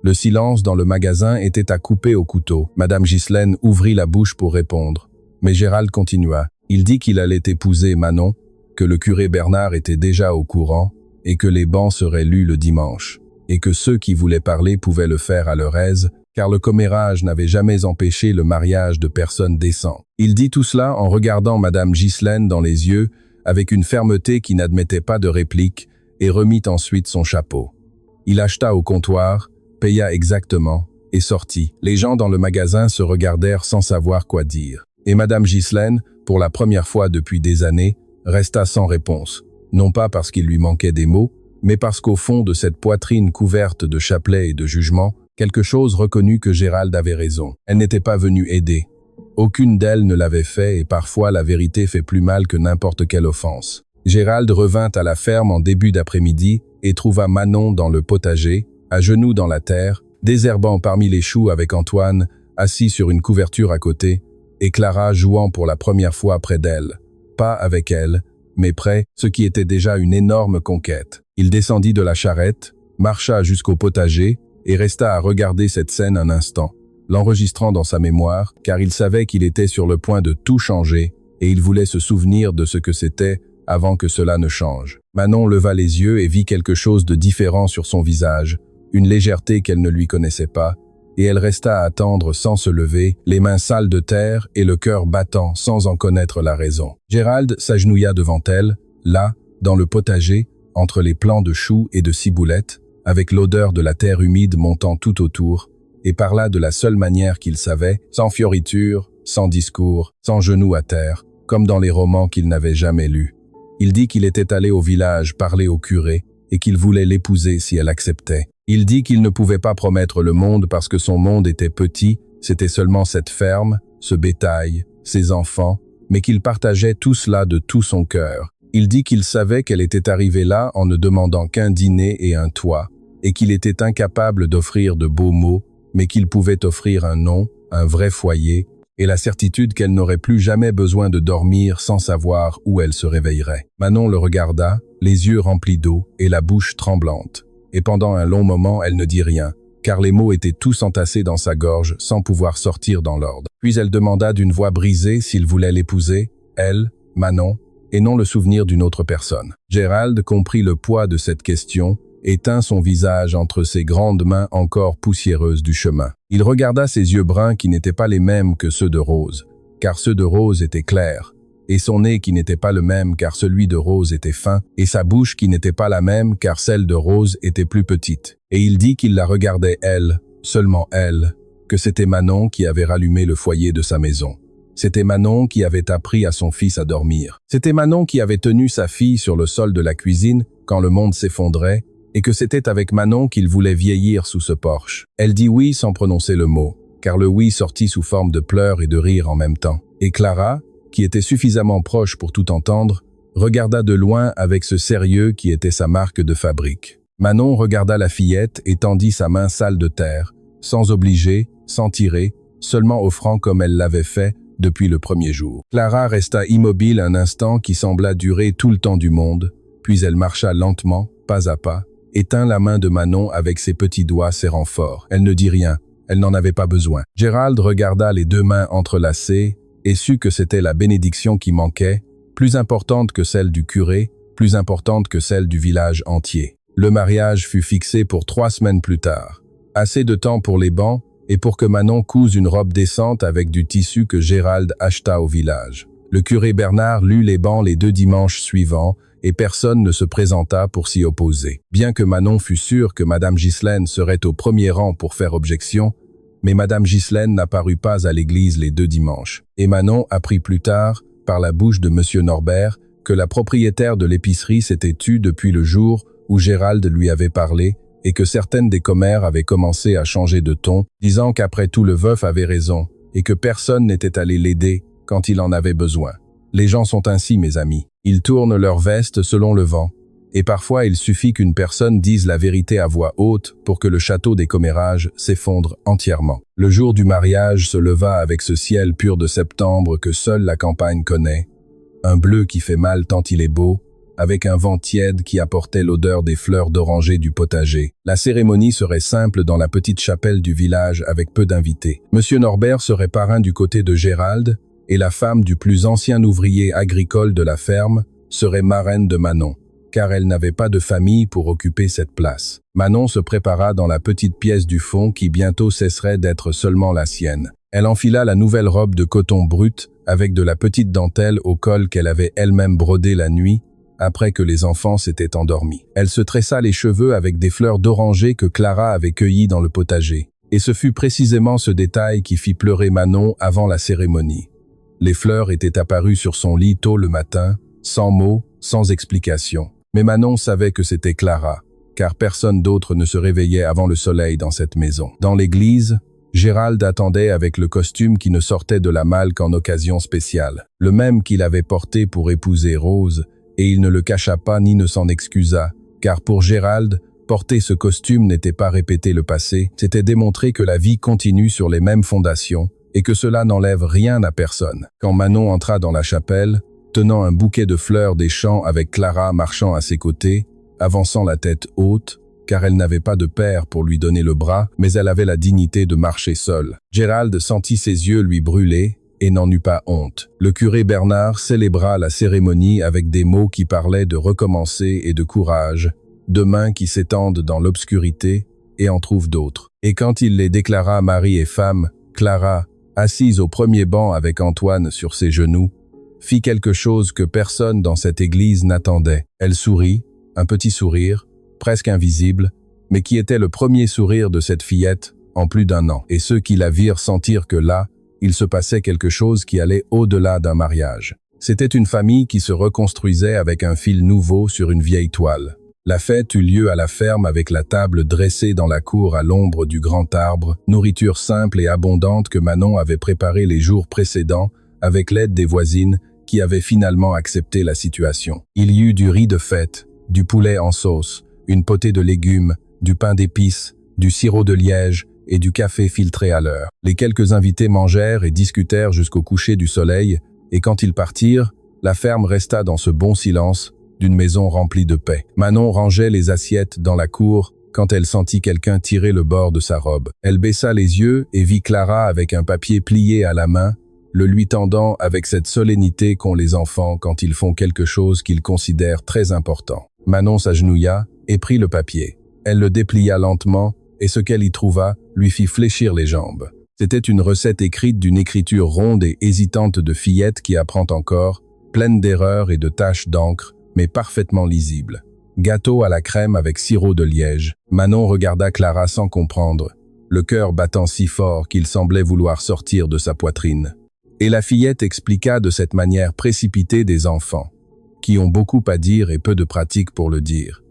Le silence dans le magasin était à couper au couteau. Madame Ghislaine ouvrit la bouche pour répondre. Mais Gérald continua. Il dit qu'il allait épouser Manon, que le curé Bernard était déjà au courant, et que les bans seraient lus le dimanche, et que ceux qui voulaient parler pouvaient le faire à leur aise, car le commérage n'avait jamais empêché le mariage de personnes décentes. Il dit tout cela en regardant Madame Ghislaine dans les yeux, avec une fermeté qui n'admettait pas de réplique, et remit ensuite son chapeau. Il acheta au comptoir, paya exactement, et sortit. Les gens dans le magasin se regardèrent sans savoir quoi dire. Et Madame Ghislaine, pour la première fois depuis des années, resta sans réponse, non pas parce qu'il lui manquait des mots, mais parce qu'au fond de cette poitrine couverte de chapelets et de jugements, quelque chose reconnut que Gérald avait raison. Elle n'était pas venue aider. Aucune d'elles ne l'avait fait et parfois la vérité fait plus mal que n'importe quelle offense. Gérald revint à la ferme en début d'après-midi et trouva Manon dans le potager, à genoux dans la terre, désherbant parmi les choux avec Antoine, assis sur une couverture à côté, et Clara jouant pour la première fois près d'elle. Pas avec elle, mais près, ce qui était déjà une énorme conquête. Il descendit de la charrette, marcha jusqu'au potager et resta à regarder cette scène un instant, l'enregistrant dans sa mémoire, car il savait qu'il était sur le point de tout changer et il voulait se souvenir de ce que c'était avant que cela ne change. Manon leva les yeux et vit quelque chose de différent sur son visage, une légèreté qu'elle ne lui connaissait pas, et elle resta à attendre sans se lever, les mains sales de terre et le cœur battant sans en connaître la raison. Gérald s'agenouilla devant elle, là, dans le potager, entre les plants de choux et de ciboulette, avec l'odeur de la terre humide montant tout autour, et parla de la seule manière qu'il savait, sans fioriture, sans discours, sans genoux à terre, comme dans les romans qu'il n'avait jamais lus. Il dit qu'il était allé au village parler au curé et qu'il voulait l'épouser si elle acceptait. Il dit qu'il ne pouvait pas promettre le monde parce que son monde était petit, c'était seulement cette ferme, ce bétail, ses enfants, mais qu'il partageait tout cela de tout son cœur. Il dit qu'il savait qu'elle était arrivée là en ne demandant qu'un dîner et un toit, et qu'il était incapable d'offrir de beaux mots, mais qu'il pouvait offrir un nom, un vrai foyer, et la certitude qu'elle n'aurait plus jamais besoin de dormir sans savoir où elle se réveillerait. Manon le regarda, les yeux remplis d'eau et la bouche tremblante. Et pendant un long moment, elle ne dit rien, car les mots étaient tous entassés dans sa gorge sans pouvoir sortir dans l'ordre. Puis elle demanda d'une voix brisée s'il voulait l'épouser, elle, Manon, et non le souvenir d'une autre personne. Gérald comprit le poids de cette question et tint son visage entre ses grandes mains encore poussiéreuses du chemin. Il regarda ses yeux bruns qui n'étaient pas les mêmes que ceux de Rose, car ceux de Rose étaient clairs, et son nez qui n'était pas le même car celui de Rose était fin, et sa bouche qui n'était pas la même car celle de Rose était plus petite. Et il dit qu'il la regardait elle, seulement elle, que c'était Manon qui avait rallumé le foyer de sa maison. C'était Manon qui avait appris à son fils à dormir. C'était Manon qui avait tenu sa fille sur le sol de la cuisine quand le monde s'effondrait, et que c'était avec Manon qu'il voulait vieillir sous ce porche. Elle dit oui sans prononcer le mot, car le oui sortit sous forme de pleurs et de rires en même temps. Et Clara, qui était suffisamment proche pour tout entendre, regarda de loin avec ce sérieux qui était sa marque de fabrique. Manon regarda la fillette et tendit sa main sale de terre, sans obliger, sans tirer, seulement offrant comme elle l'avait fait depuis le premier jour. Clara resta immobile un instant qui sembla durer tout le temps du monde, puis elle marcha lentement, pas à pas, et tint la main de Manon avec ses petits doigts serrant fort. Elle ne dit rien, elle n'en avait pas besoin. Gérald regarda les deux mains entrelacées et sut que c'était la bénédiction qui manquait, plus importante que celle du curé, plus importante que celle du village entier. Le mariage fut fixé pour 3 semaines plus tard. Assez de temps pour les bans et pour que Manon couse une robe décente avec du tissu que Gérald acheta au village. Le curé Bernard lut les bans les 2 dimanches suivants et personne ne se présenta pour s'y opposer. Bien que Manon fût sûre que Madame Ghislaine serait au premier rang pour faire objection, mais Madame Ghislaine n'apparut pas à l'église les 2 dimanches. Et Manon apprit plus tard, par la bouche de Monsieur Norbert, que la propriétaire de l'épicerie s'était tue depuis le jour où Gérald lui avait parlé et que certaines des commères avaient commencé à changer de ton, disant qu'après tout le veuf avait raison et que personne n'était allé l'aider quand il en avait besoin. Les gens sont ainsi, mes amis. Ils tournent leur veste selon le vent, Et parfois il suffit qu'une personne dise la vérité à voix haute pour que le château des commérages s'effondre entièrement. Le jour du mariage se leva avec ce ciel pur de septembre que seule la campagne connaît, un bleu qui fait mal tant il est beau, avec un vent tiède qui apportait l'odeur des fleurs d'oranger du potager. La cérémonie serait simple dans la petite chapelle du village avec peu d'invités. Monsieur Norbert serait parrain du côté de Gérald, et la femme du plus ancien ouvrier agricole de la ferme serait marraine de Manon, car elle n'avait pas de famille pour occuper cette place. Manon se prépara dans la petite pièce du fond qui bientôt cesserait d'être seulement la sienne. Elle enfila la nouvelle robe de coton brut avec de la petite dentelle au col qu'elle avait elle-même brodée la nuit, après que les enfants s'étaient endormis. Elle se tressa les cheveux avec des fleurs d'oranger que Clara avait cueillies dans le potager. Et ce fut précisément ce détail qui fit pleurer Manon avant la cérémonie. Les fleurs étaient apparues sur son lit tôt le matin, sans mots, sans explication. Mais Manon savait que c'était Clara, car personne d'autre ne se réveillait avant le soleil dans cette maison. Dans l'église, Gérald attendait avec le costume qui ne sortait de la malle qu'en occasion spéciale. Le même qu'il avait porté pour épouser Rose, et il ne le cacha pas ni ne s'en excusa, car pour Gérald, porter ce costume n'était pas répéter le passé, c'était démontrer que la vie continue sur les mêmes fondations et que cela n'enlève rien à personne. Quand Manon entra dans la chapelle, tenant un bouquet de fleurs des champs avec Clara marchant à ses côtés, avançant la tête haute, car elle n'avait pas de père pour lui donner le bras, mais elle avait la dignité de marcher seule. Gérald sentit ses yeux lui brûler, et n'en eut pas honte. Le curé Bernard célébra la cérémonie avec des mots qui parlaient de recommencer et de courage, de mains qui s'étendent dans l'obscurité et en trouvent d'autres. Et quand il les déclara mari et femme, Clara, assise au premier banc avec Antoine sur ses genoux, fit quelque chose que personne dans cette église n'attendait. Elle sourit, un petit sourire, presque invisible, mais qui était le premier sourire de cette fillette en plus d'1 an. Et ceux qui la virent sentirent que là, il se passait quelque chose qui allait au-delà d'un mariage. C'était une famille qui se reconstruisait avec un fil nouveau sur une vieille toile. La fête eut lieu à la ferme avec la table dressée dans la cour à l'ombre du grand arbre, nourriture simple et abondante que Manon avait préparée les jours précédents avec l'aide des voisines qui avaient finalement accepté la situation. Il y eut du riz de fête, du poulet en sauce, une potée de légumes, du pain d'épices, du sirop de liège et du café filtré à l'heure. Les quelques invités mangèrent et discutèrent jusqu'au coucher du soleil, et quand ils partirent, la ferme resta dans ce bon silence d'une maison remplie de paix. Manon rangeait les assiettes dans la cour quand elle sentit quelqu'un tirer le bord de sa robe. Elle baissa les yeux et vit Clara avec un papier plié à la main, le lui tendant avec cette solennité qu'ont les enfants quand ils font quelque chose qu'ils considèrent très important. Manon s'agenouilla et prit le papier. Elle le déplia lentement, et ce qu'elle y trouva lui fit fléchir les jambes. C'était une recette écrite d'une écriture ronde et hésitante de fillette qui apprend encore, pleine d'erreurs et de taches d'encre, mais parfaitement lisible. Gâteau à la crème avec sirop de liège. Manon regarda Clara sans comprendre, le cœur battant si fort qu'il semblait vouloir sortir de sa poitrine. Et la fillette expliqua de cette manière précipitée des enfants, qui ont beaucoup à dire et peu de pratique pour le dire.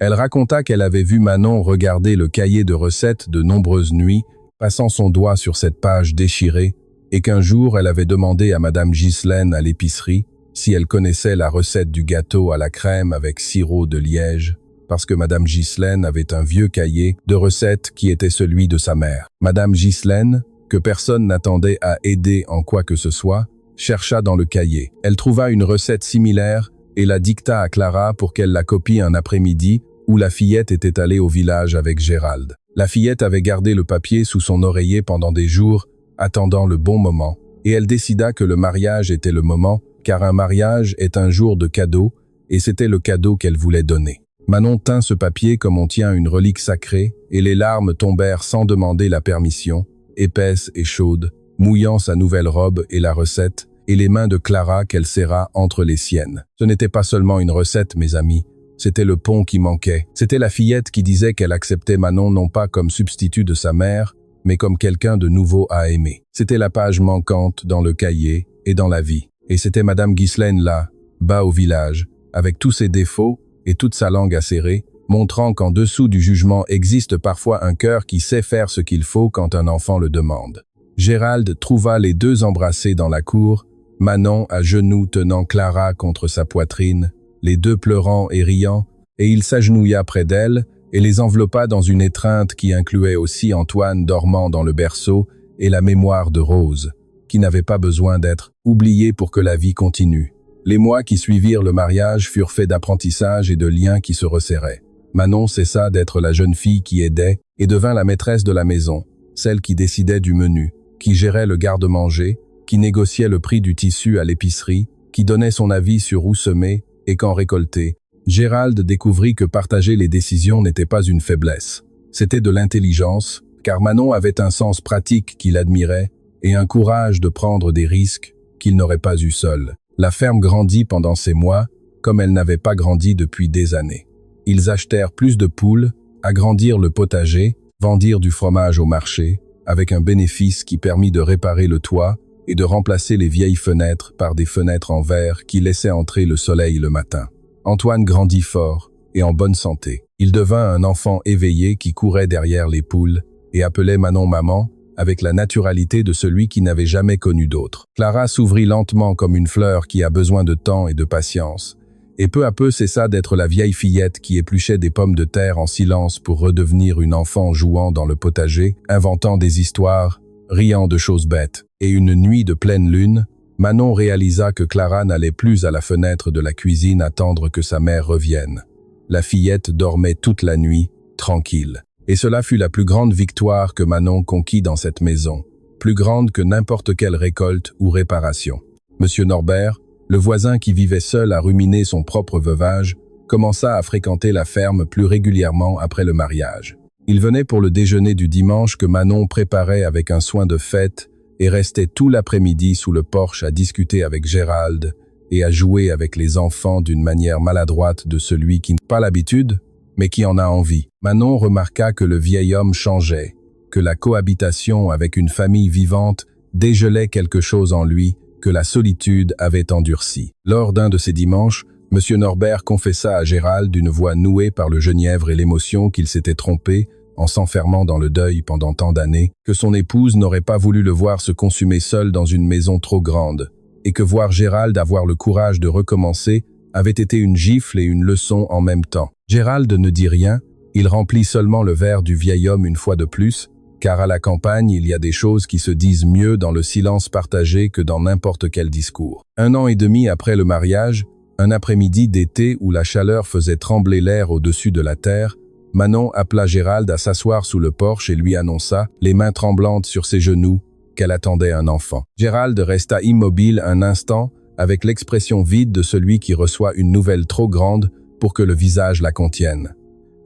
Elle raconta qu'elle avait vu Manon regarder le cahier de recettes de nombreuses nuits, passant son doigt sur cette page déchirée, et qu'un jour elle avait demandé à Madame Ghislaine à l'épicerie si elle connaissait la recette du gâteau à la crème avec sirop de liège, parce que Madame Ghislaine avait un vieux cahier de recettes qui était celui de sa mère. Madame Ghislaine, que personne n'attendait à aider en quoi que ce soit, chercha dans le cahier. Elle trouva une recette similaire et la dicta à Clara pour qu'elle la copie un après-midi où la fillette était allée au village avec Gérald. La fillette avait gardé le papier sous son oreiller pendant des jours, attendant le bon moment, et elle décida que le mariage était le moment, car un mariage est un jour de cadeau, et c'était le cadeau qu'elle voulait donner. Manon tint ce papier comme on tient une relique sacrée, et les larmes tombèrent sans demander la permission, épaisses et chaudes, mouillant sa nouvelle robe et la recette, et les mains de Clara qu'elle serra entre les siennes. Ce n'était pas seulement une recette, mes amis, c'était le pont qui manquait. C'était la fillette qui disait qu'elle acceptait Manon non pas comme substitut de sa mère, mais comme quelqu'un de nouveau à aimer. C'était la page manquante dans le cahier et dans la vie. Et c'était Madame Ghislaine là, bas au village, avec tous ses défauts et toute sa langue acérée, montrant qu'en dessous du jugement existe parfois un cœur qui sait faire ce qu'il faut quand un enfant le demande. Gérald trouva les deux embrassés dans la cour, Manon à genoux tenant Clara contre sa poitrine, les deux pleurant et riant, et il s'agenouilla près d'elle et les enveloppa dans une étreinte qui incluait aussi Antoine dormant dans le berceau et la mémoire de Rose, qui n'avait pas besoin d'être oubliée pour que la vie continue. Les mois qui suivirent le mariage furent faits d'apprentissage et de liens qui se resserraient. Manon cessa d'être la jeune fille qui aidait et devint la maîtresse de la maison, celle qui décidait du menu, qui gérait le garde-manger, qui négociait le prix du tissu à l'épicerie, qui donnait son avis sur où semer et quand récolter. Gérald découvrit que partager les décisions n'était pas une faiblesse. C'était de l'intelligence, car Manon avait un sens pratique qu'il admirait et un courage de prendre des risques qu'il n'aurait pas eu seul. La ferme grandit pendant ces mois, comme elle n'avait pas grandi depuis des années. Ils achetèrent plus de poules, agrandirent le potager, vendirent du fromage au marché, avec un bénéfice qui permit de réparer le toit et de remplacer les vieilles fenêtres par des fenêtres en verre qui laissaient entrer le soleil le matin. Antoine grandit fort et en bonne santé. Il devint un enfant éveillé qui courait derrière les poules et appelait Manon maman avec la naturalité de celui qui n'avait jamais connu d'autre. Clara s'ouvrit lentement comme une fleur qui a besoin de temps et de patience, et peu à peu cessa d'être la vieille fillette qui épluchait des pommes de terre en silence pour redevenir une enfant jouant dans le potager, inventant des histoires, riant de choses bêtes. Et une nuit de pleine lune, Manon réalisa que Clara n'allait plus à la fenêtre de la cuisine attendre que sa mère revienne. La fillette dormait toute la nuit, tranquille. Et cela fut la plus grande victoire que Manon conquit dans cette maison, plus grande que n'importe quelle récolte ou réparation. Monsieur Norbert, le voisin qui vivait seul à ruminer son propre veuvage, commença à fréquenter la ferme plus régulièrement après le mariage. Il venait pour le déjeuner du dimanche que Manon préparait avec un soin de fête et restait tout l'après-midi sous le porche à discuter avec Gérald et à jouer avec les enfants d'une manière maladroite de celui qui n'a pas l'habitude, mais qui en a envie. Manon remarqua que le vieil homme changeait, que la cohabitation avec une famille vivante dégelait quelque chose en lui, que la solitude avait endurci. Lors d'un de ces dimanches, M. Norbert confessa à Gérald d'une voix nouée par le genièvre et l'émotion qu'il s'était trompé en s'enfermant dans le deuil pendant tant d'années, que son épouse n'aurait pas voulu le voir se consumer seul dans une maison trop grande, et que voir Gérald avoir le courage de recommencer avait été une gifle et une leçon en même temps. Gérald ne dit rien, il remplit seulement le verre du vieil homme une fois de plus, car à la campagne, il y a des choses qui se disent mieux dans le silence partagé que dans n'importe quel discours. 1 an et demi après le mariage, un après-midi d'été où la chaleur faisait trembler l'air au-dessus de la terre, Manon appela Gérald à s'asseoir sous le porche et lui annonça, les mains tremblantes sur ses genoux, qu'elle attendait un enfant. Gérald resta immobile un instant, avec l'expression vide de celui qui reçoit une nouvelle trop grande pour que le visage la contienne.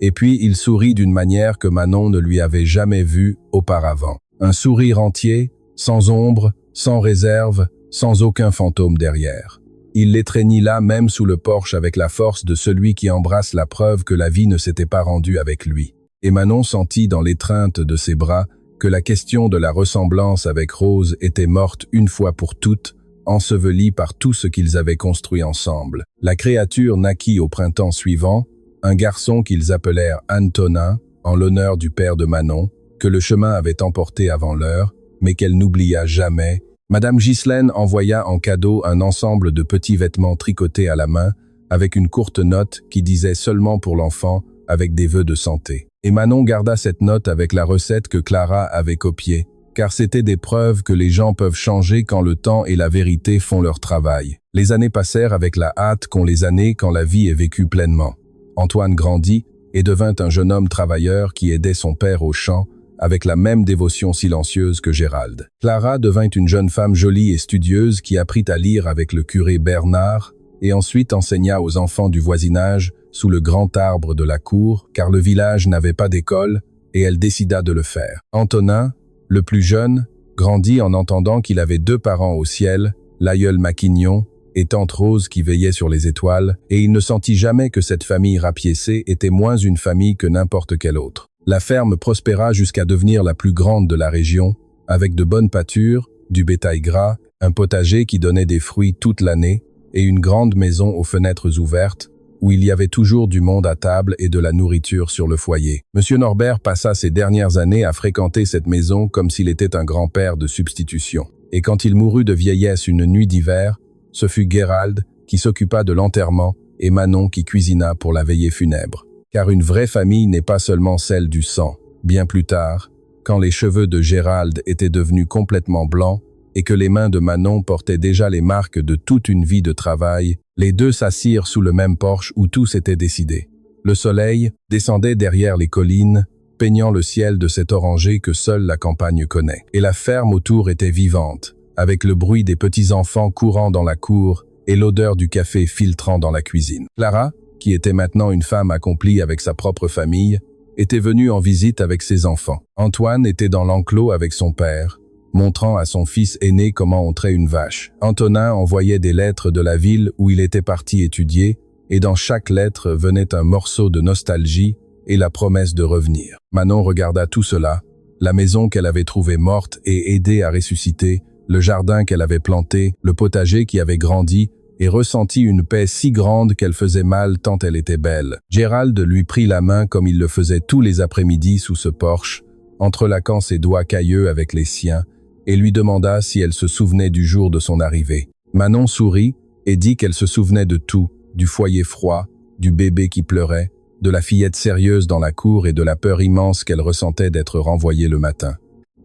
Et puis il sourit d'une manière que Manon ne lui avait jamais vue auparavant. Un sourire entier, sans ombre, sans réserve, sans aucun fantôme derrière. Il l'étreignit là même sous le porche avec la force de celui qui embrasse la preuve que la vie ne s'était pas rendue avec lui. Et Manon sentit dans l'étreinte de ses bras que la question de la ressemblance avec Rose était morte une fois pour toutes, ensevelie par tout ce qu'ils avaient construit ensemble. La créature naquit au printemps suivant, un garçon qu'ils appelèrent Antonin, en l'honneur du père de Manon, que le chemin avait emporté avant l'heure, mais qu'elle n'oublia jamais. Madame Ghislaine envoya en cadeau un ensemble de petits vêtements tricotés à la main, avec une courte note qui disait seulement pour l'enfant, avec des vœux de santé. Et Manon garda cette note avec la recette que Clara avait copiée, car c'était des preuves que les gens peuvent changer quand le temps et la vérité font leur travail. Les années passèrent avec la hâte qu'ont les années quand la vie est vécue pleinement. Antoine grandit et devint un jeune homme travailleur qui aidait son père au champ, avec la même dévotion silencieuse que Gérald. Clara devint une jeune femme jolie et studieuse qui apprit à lire avec le curé Bernard et ensuite enseigna aux enfants du voisinage sous le grand arbre de la cour, car le village n'avait pas d'école et elle décida de le faire. Antonin, le plus jeune, grandit en entendant qu'il avait 2 parents au ciel, l'aïeul Maquignon et tante Rose qui veillait sur les étoiles, et il ne sentit jamais que cette famille rapiécée était moins une famille que n'importe quelle autre. La ferme prospéra jusqu'à devenir la plus grande de la région, avec de bonnes pâtures, du bétail gras, un potager qui donnait des fruits toute l'année, et une grande maison aux fenêtres ouvertes, où il y avait toujours du monde à table et de la nourriture sur le foyer. Monsieur Norbert passa ses dernières années à fréquenter cette maison comme s'il était un grand-père de substitution. Et quand il mourut de vieillesse une nuit d'hiver, ce fut Gérald qui s'occupa de l'enterrement et Manon qui cuisina pour la veillée funèbre. Car une vraie famille n'est pas seulement celle du sang. Bien plus tard, quand les cheveux de Gérald étaient devenus complètement blancs et que les mains de Manon portaient déjà les marques de toute une vie de travail, les deux s'assirent sous le même porche où tout s'était décidé. Le soleil descendait derrière les collines, peignant le ciel de cet orangé que seule la campagne connaît. Et la ferme autour était vivante, avec le bruit des petits-enfants courant dans la cour et l'odeur du café filtrant dans la cuisine. Clara, qui était maintenant une femme accomplie avec sa propre famille, était venue en visite avec ses enfants. Antoine était dans l'enclos avec son père, montrant à son fils aîné comment on trait une vache. Antonin envoyait des lettres de la ville où il était parti étudier, et dans chaque lettre venait un morceau de nostalgie et la promesse de revenir. Manon regarda tout cela, la maison qu'elle avait trouvée morte et aidée à ressusciter, le jardin qu'elle avait planté, le potager qui avait grandi, et ressentit une paix si grande qu'elle faisait mal tant elle était belle. Gérald lui prit la main comme il le faisait tous les après-midi sous ce porche, entrelaquant ses doigts cailleux avec les siens, et lui demanda si elle se souvenait du jour de son arrivée. Manon sourit et dit qu'elle se souvenait de tout, du foyer froid, du bébé qui pleurait, de la fillette sérieuse dans la cour et de la peur immense qu'elle ressentait d'être renvoyée le matin.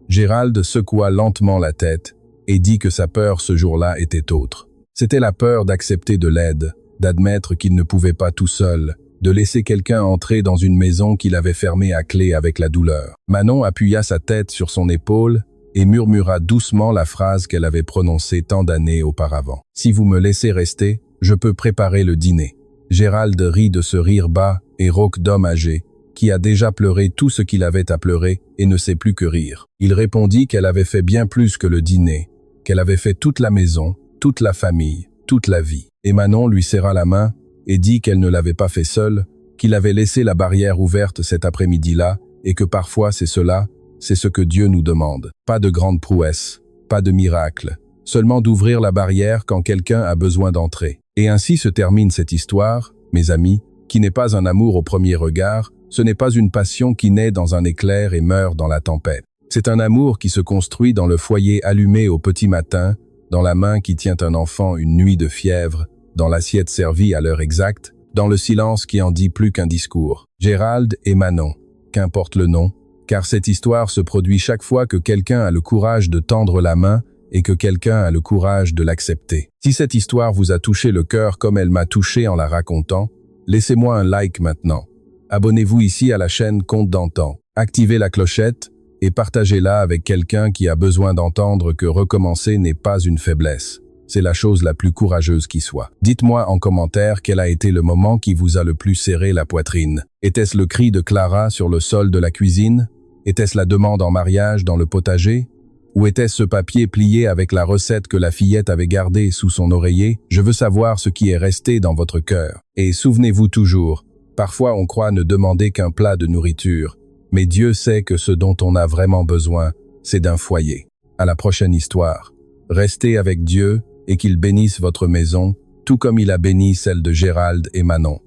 Gérald secoua lentement la tête et dit que sa peur ce jour-là était autre. C'était la peur d'accepter de l'aide, d'admettre qu'il ne pouvait pas tout seul, de laisser quelqu'un entrer dans une maison qu'il avait fermée à clé avec la douleur. Manon appuya sa tête sur son épaule et murmura doucement la phrase qu'elle avait prononcée tant d'années auparavant. « Si vous me laissez rester, je peux préparer le dîner. » Gérald rit de ce rire bas et rauque d'homme âgé, qui a déjà pleuré tout ce qu'il avait à pleurer et ne sait plus que rire. Il répondit qu'elle avait fait bien plus que le dîner, qu'elle avait fait toute la maison, toute la famille, toute la vie. Et Manon lui serra la main et dit qu'elle ne l'avait pas fait seule, qu'il avait laissé la barrière ouverte cet après-midi-là et que parfois c'est cela, c'est ce que Dieu nous demande. Pas de grande prouesse, pas de miracle, seulement d'ouvrir la barrière quand quelqu'un a besoin d'entrer. Et ainsi se termine cette histoire, mes amis, qui n'est pas un amour au premier regard, ce n'est pas une passion qui naît dans un éclair et meurt dans la tempête. C'est un amour qui se construit dans le foyer allumé au petit matin, dans la main qui tient un enfant une nuit de fièvre, dans l'assiette servie à l'heure exacte, dans le silence qui en dit plus qu'un discours. Gérald et Manon, qu'importe le nom, car cette histoire se produit chaque fois que quelqu'un a le courage de tendre la main et que quelqu'un a le courage de l'accepter. Si cette histoire vous a touché le cœur comme elle m'a touché en la racontant, laissez-moi un like maintenant. Abonnez-vous ici à la chaîne Contes d'antan. Activez la clochette et partagez-la avec quelqu'un qui a besoin d'entendre que recommencer n'est pas une faiblesse. C'est la chose la plus courageuse qui soit. Dites-moi en commentaire quel a été le moment qui vous a le plus serré la poitrine. Était-ce le cri de Clara sur le sol de la cuisine? Était-ce la demande en mariage dans le potager? Ou était-ce ce papier plié avec la recette que la fillette avait gardée sous son oreiller? Je veux savoir ce qui est resté dans votre cœur. Et souvenez-vous toujours, parfois on croit ne demander qu'un plat de nourriture, mais Dieu sait que ce dont on a vraiment besoin, c'est d'un foyer. À la prochaine histoire. Restez avec Dieu et qu'il bénisse votre maison, tout comme il a béni celle de Gérald et Manon.